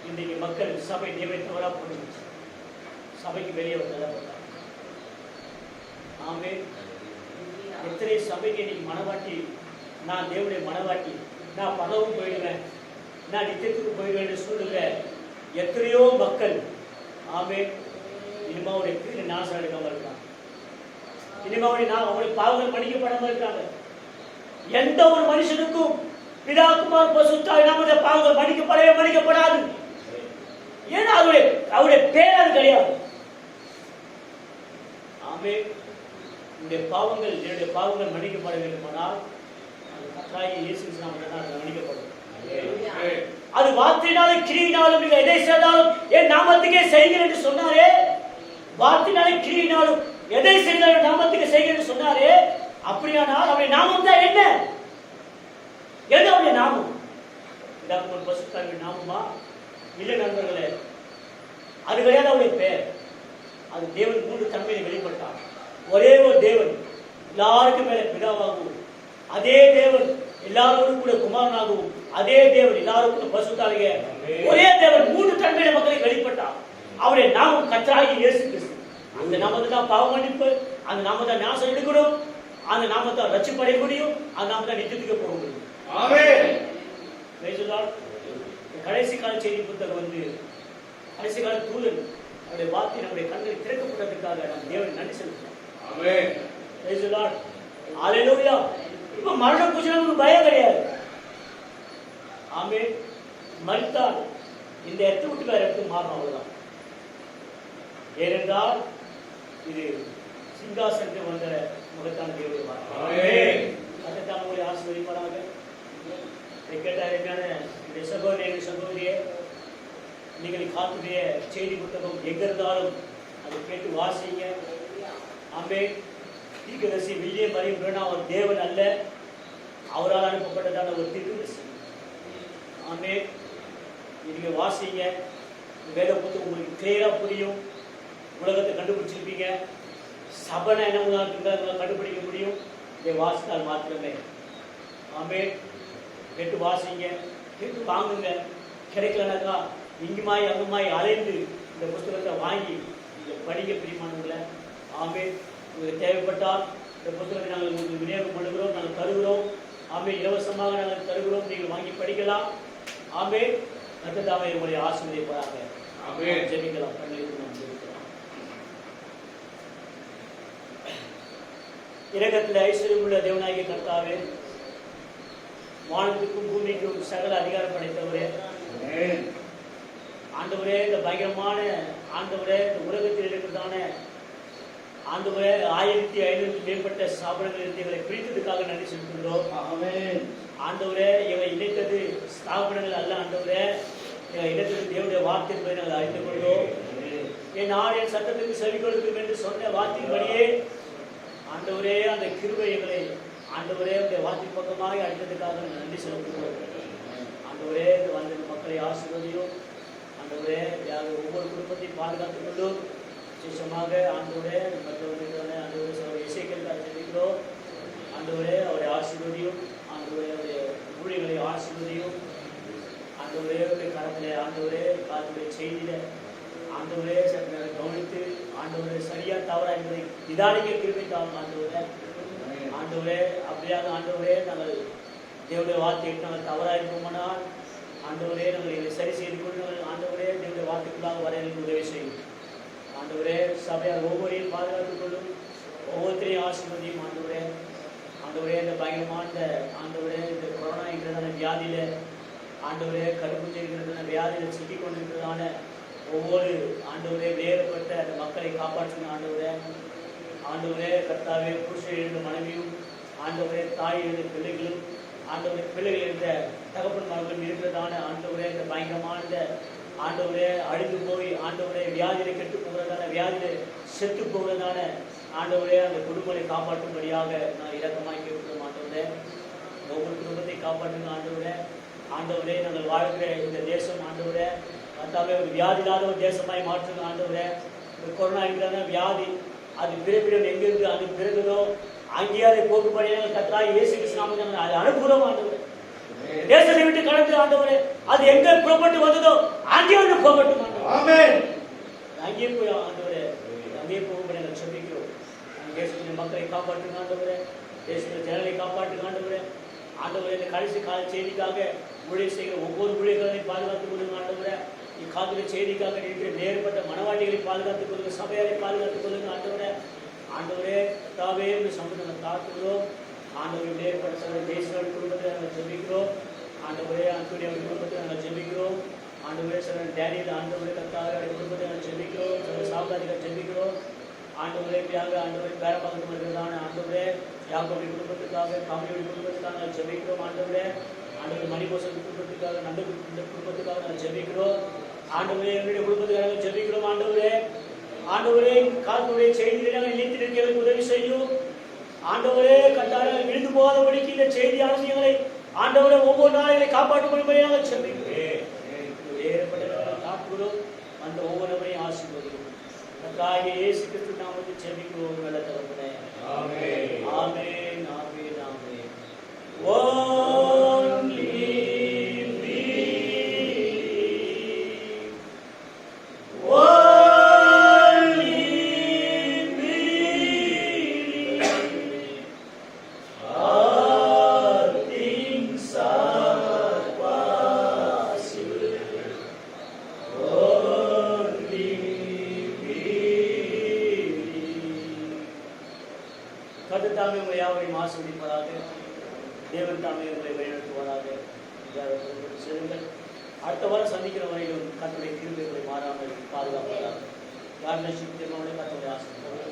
இன்றைக்கு மக்கள் சபை நியமித்தவரா போட்டு சபைக்கு வெளியே வந்ததான். ஆமே, எத்தனை சபைக்கு இன்னைக்கு மனவாட்டி, நான் தேவனுடைய மனவாட்டி, நான் பரவும் போயிடுவேன், நான் நித்தியத்துக்கு போயிடுவேன் என்று சொல்லுங்க எத்தனையோ மக்கள். ஆமே, இனிமாவுடைய கீழே நாசம் எடுக்காம இருக்காங்க. இனிமாவுடைய அவங்களுடைய பாவங்கள் மன்னிக்கப்படாம இருக்காங்க. எந்த ஒரு மனுஷனுக்கும் பிதா குமார் பரிசுத்தாவின் நாமத்திலே பாவங்கள் மன்னிக்கப்படாது. ஏன்னா அவருடைய பேர் அது கிடையாது. ஆமே, என்னுடைய பாவங்கள் மன்னிக்கப்பட வேண்டுமானால் இயேசு நாமத்தினால் மன்னிக்கப்படும். அது வார்த்தையினாலும் கிரியினாலும் நீங்கள் எதை செய்தாலும் என் நாமத்துக்கே செய்கிறேன் என்று சொன்னாரே. வார்த்தையினாலும் கிரியினாலும் எதை செய்தாலும் நாமத்துக்கு செய்கிறேன் என்று சொன்னாரே. அப்படியானால் அவருடைய நாமம் தான் என்ன? எது அவருடைய நாமம்? பரிசுத்தாவின் நாமமா? இல்லை நண்பர்களே, அது கிடையாது அவருடைய பெயர். அது தேவன் 3 தன்மையை வெளிப்பட்டார். ஒரே ஒரு தேவன் எல்லாருக்கும் மேல பிதாவாகவும், அதே தேவன் எல்லாரோடும் கூட குமாரனாகவும், அதே தேவன் எல்லாருக்கும் பரிசுத்தாவிய ஒரே தேவன் 3 தன்மையில மக்களுக்கு வெளிப்பட்டார். அவருடைய நாமம் கர்த்தராகிய இயேசு கிறிஸ்து. அந்த நாமத்தை தான் பாவ மன்னிப்பு, அந்த நாமத்தை நாசம் எடுக்கணும், அந்த நாமத்தை ரட்சிப்படைய முடியும், அந்த நாமத்தை நித்தியத்துக்கு போக முடியும். கடைசி கால செய்தி புத்தகம் கடைசி கால தூதன் அவருடைய வார்த்தை நம்முடைய கண்களை திறக்கப்பட்டதற்காக நம் தேவன் நன்றி செலுத்துகிறோம். இப்ப மரணம் குறிச்சு பயம் கிடையாது. ஆமே, மரித்தால் இந்த இடத்தை விட்டு வேற இடத்துக்கு மாறணும், அவ்வளவுதான். ஏனென்றால் இது சிங்காசனத்தில் வந்த முகத்தான தேவனுடைய வார்த்தை. அதைத்தான் உங்களை ஆசீர்வதிப்பாராக. கேட்டாருக்கான இந்த சகோதரியே, நீங்கள் காத்துடைய செய்தி புத்தகம் எங்க இருந்தாலும் அதை கேட்டு வாசிங்க. ஆமே, தீர்க்கதரிசி வில்லியம் மரி பிரணாம் ஒரு தேவன் அல்ல, அவரால் அனுப்பப்பட்டதான ஒரு தீர்க்கதரிசி. ஆமே, நீங்க வாசிங்க. வேத புத்தகம் உங்களுக்கு கிளியரா புரியும். உலகத்தை கண்டுபிடிச்சிருப்பீங்க. சபனை என்ன உங்களால் கண்டுபிடிக்க முடியும். இதை வாசித்தால் மாத்திரமே. ஆமென். கேட்டு வாசிங்க, கேட்டு வாங்குங்க. கிடைக்கலனாக்கா இங்குமாய் அங்குமாய் அலைந்து இந்த புத்தகத்தை வாங்கி இதை படிக்க பிரியமானவங்களை. ஆமென். உங்களுக்கு தேவைப்பட்டால் இந்த புத்தகத்தை நாங்கள் உங்களுக்கு விநியோகம் பண்ணுகிறோம், நாங்கள் தருகிறோம். ஆமென். இலவசமாக நாங்கள் தருகிறோம், நீங்கள் வாங்கி படிக்கலாம். ஆமென். கர்த்தர் உங்களுடைய ஆசீர்வதிப்பாராக. ஆமென். ஜெபிக்கலாம். கண்ணிலிருந்து நாம் ஜெபிக்கலாம். இரக்கத்தில் ஐஸ்வர்யம் உள்ள தேவனாகிய கர்த்தாவே, வானத்துக்கும் பூமிக்கும் சகல அதிகாரம் படைத்தவரே, ஆண்டவரே, இந்த பயங்கரமான ஆண்டவரே, இந்த உலகத்தில் இருக்கிறதான ஆண்டவரே 1500 மேற்பட்ட ஸ்தாபனங்கள் இருந்து எங்களை பிரித்ததுக்காக நன்றி செலுத்துகிறோம். ஆண்டவரே, எங்களை இணைத்தது ஸ்தாபனங்கள் அல்ல. ஆண்டவரே, எங்களை இணைத்தது தேவனுடைய வார்த்தை என்பதை நாங்கள் அறிந்து கொள்கிறோம். என் நாள் என் சட்டத்துக்கு செவி கொடுக்கும் என்று சொன்ன வார்த்தையின்படியே ஆண்டவரே, அந்த கிருபை எங்களை ஆண்டவரே உடைய வார்த்தை பக்கமாக அழைத்ததுக்காக நன்றி செலுத்துகிறோம். ஆண்டவரே, வந்த மக்களை ஆசீர்வதியும். ஆண்டவரே, ஒவ்வொரு குடும்பத்தையும் பாதுகாத்துக் கொள்ளும். விசேஷமாக ஆண்டவரே, மற்றவர்களுக்கான ஆண்டவரே அவருடைய இசைக்களுக்காக ஜெபிக்கிறோம். ஆண்டவரே, அவருடைய ஆசீர்வதியும். ஆண்டவரே, அவருடைய ஊழியர்களை ஆசீர்வதியும். ஆண்டவரே, அவருடைய கரத்திலே ஆண்டவரே காலத்துடைய செய்தியில ஆண்டவரே சற்று கவனித்து ஆண்டவரே சரியா தவறா என்பதை நிதானிக்க கிருபை தாவும். ஆண்டவரே, ஆண்டவரே, அப்படியாக ஆண்டவரே, நாங்கள் தேவனுடைய வார்த்தைக்கு நாங்கள் தவறாக இருப்போமானால் ஆண்டவரே, நாங்கள் இதை சரி செய்து கொண்டு ஆண்டவரே தேவனுடைய வார்த்தைக்குள்ளாக வர எனக்கு உதவி செய்யும். ஆண்டவரே, சபையார் ஒவ்வொருவரையும் பாதுகாத்துக் கொள்ளும். ஒவ்வொருத்தரையும் ஆசீர்வதியும். ஆண்டவரே, ஆண்டவரே, இந்த பயங்கரமான ஆண்டவரே இந்த கொரோனா இருக்கிறதான வியாதியில ஆண்டவரே கருப்புஞ்சை இருக்கிறதான வியாதியில் சிக்கிக் கொண்டிருக்கிறதான ஒவ்வொரு ஆண்டவரே வேறுபட்ட அந்த மக்களை காப்பாற்றுங்க. ஆண்டவரே, ஆண்டவரே கர்த்தாவே, புருஷன் இருந்த மனைவியும் ஆண்டவரே தாய் இருந்த பிள்ளைகளும் ஆண்டவரே பிள்ளைகள் இருந்த தகப்பன் மகன் இருக்கிறதான ஆண்டவரே இந்த பயங்கரமான ஆண்டவரே அழிந்து போய் ஆண்டவரே வியாதியில கெட்டு போகிறதான வியாதியில செத்து போகிறதான ஆண்டவரே அந்த குடும்பத்தை காப்பாற்றும்படியாக நான் இரக்கமாய் கேட்கிறோம். ஆண்டவரே, ஒவ்வொரு குடும்பத்தை காப்பாற்றுங்க. ஆண்டவரே, ஆண்டவரே, நாங்கள் வாழ்கிற இந்த தேசம் ஆண்டவரே கர்த்தாவே ஒரு வியாதி இல்லாத ஒரு தேசமாய் மாற்றுங்க. ஆண்டவரே, கொரோனா இருக்கிறதான வியாதி அது பிறப்பிடம் எங்கிருந்து அது பிறகுதோ அங்கேயே அதை போக்கும்படியாக கர்த்தராகிய இயேசு கிறிஸ்து நாமத்தில் அதை அனுப்புகிறோம். ஆண்டவரே, தேசத்தை விட்டு கடந்து ஆண்டவரே அது எங்க புறப்பட்டு வந்ததோ அங்கே வந்து போகட்டும். ஆமென். அங்கே போய் ஆண்டவரே அங்கே போகும்படி நாங்கள் சொல்லிக்கிறோம். தேசத்தின் மக்களை காப்பாற்றுங்க. ஆண்டவரே, தேசத்தின் ஜனங்களை காப்பாற்றுங்க. ஆண்டவரே, ஆண்டவரே, இந்த கடைசி கால செய்திக்காக ஊழியர் செய்கிற ஒவ்வொரு ஊழியர்களையும் பாதுகாத்துக் கொள்ளுங்க. ஆண்டவரே, இக்கால செய்திக்காக இருக்கிற நேர்பட்ட மனவாட்டிகளை பாதுகாத்துக் கொள்ளுங்க. சபையாரை பாதுகாத்துக் கொள்ளுங்க. ஆண்டவரே, ஆண்டவரே தாவே சம்பந்தம் தாக்குகிறோம். ஆண்டவரை நேர்பட்ட சபை தேசிய குடும்பத்தை நாங்கள் ஜெபிக்கிறோம். ஆண்டவரே, அன்றைய குடும்பத்தை நாங்கள் ஜெபிக்கிறோம். ஆண்டவரே, சில டேனியில் ஆண்டவரே கர்த்தாவே குடும்பத்தை நாங்கள் ஜெபிக்கிறோம். சில சாவுகாரிகள் ஜெபிக்கிறோம். ஆண்டவரே ஆண்டவரை பேரமாக வருகிறதான ஆண்டவரே யாக்கோபுடைய குடும்பத்துக்காக காமியோடைய குடும்பத்துக்காக நாங்கள் ஜெபிக்கிறோம். ஆண்டவரே, ஆண்டவரே மணிபோசன் குடும்பத்துக்காக நந்த குடும்பத்துக்காக நாங்கள் ஜெபிக்கிறோம். ஆண்டவரே, என்னுடைய குடும்பத்துக்காக நாங்கள் ஜெபிக்கிறோம். ஆண்டவரே, ஆண்டவரே காலத்துடைய செய்தியை நாங்கள் நினைத்து எங்களுக்கு உதவி செய்யும். ஆண்டவரே கர்த்தாவே விழுந்து போகாதபடிக்கு இந்த செய்தியானது எங்களை ஆண்டவரே ஒவ்வொரு நாளைகளை காப்பாற்றிக் கொள்ளும்படி நாங்கள் ஜெபிக்கிறோம். காப்புகிறோம். அந்த ஒவ்வொருவரையும் ஆசீர்வதிக்கிறோம். கர்த்தராகிய இயேசு கிறிஸ்து நாமத்தில் ஜெபிக்கிறோம். நல்ல தகப்பனே. ஆமென். ஆமென். ஆமென். ஆமென். Only கர்த்தர் தாமே உங்களை யாவரையும் ஆசீர்வதிப்பாராக. தேவன் தாமே உங்களை வழிநடத்துவாராக. செல்லுங்கள். அடுத்த வாரம் சந்திக்கிற வரையிலும் கர்த்தருடைய கிருபை உங்களை மாறாமல் பாதுகாப்பாராக. God bless you. கர்த்தருடைய ஆசீர்வாதம்.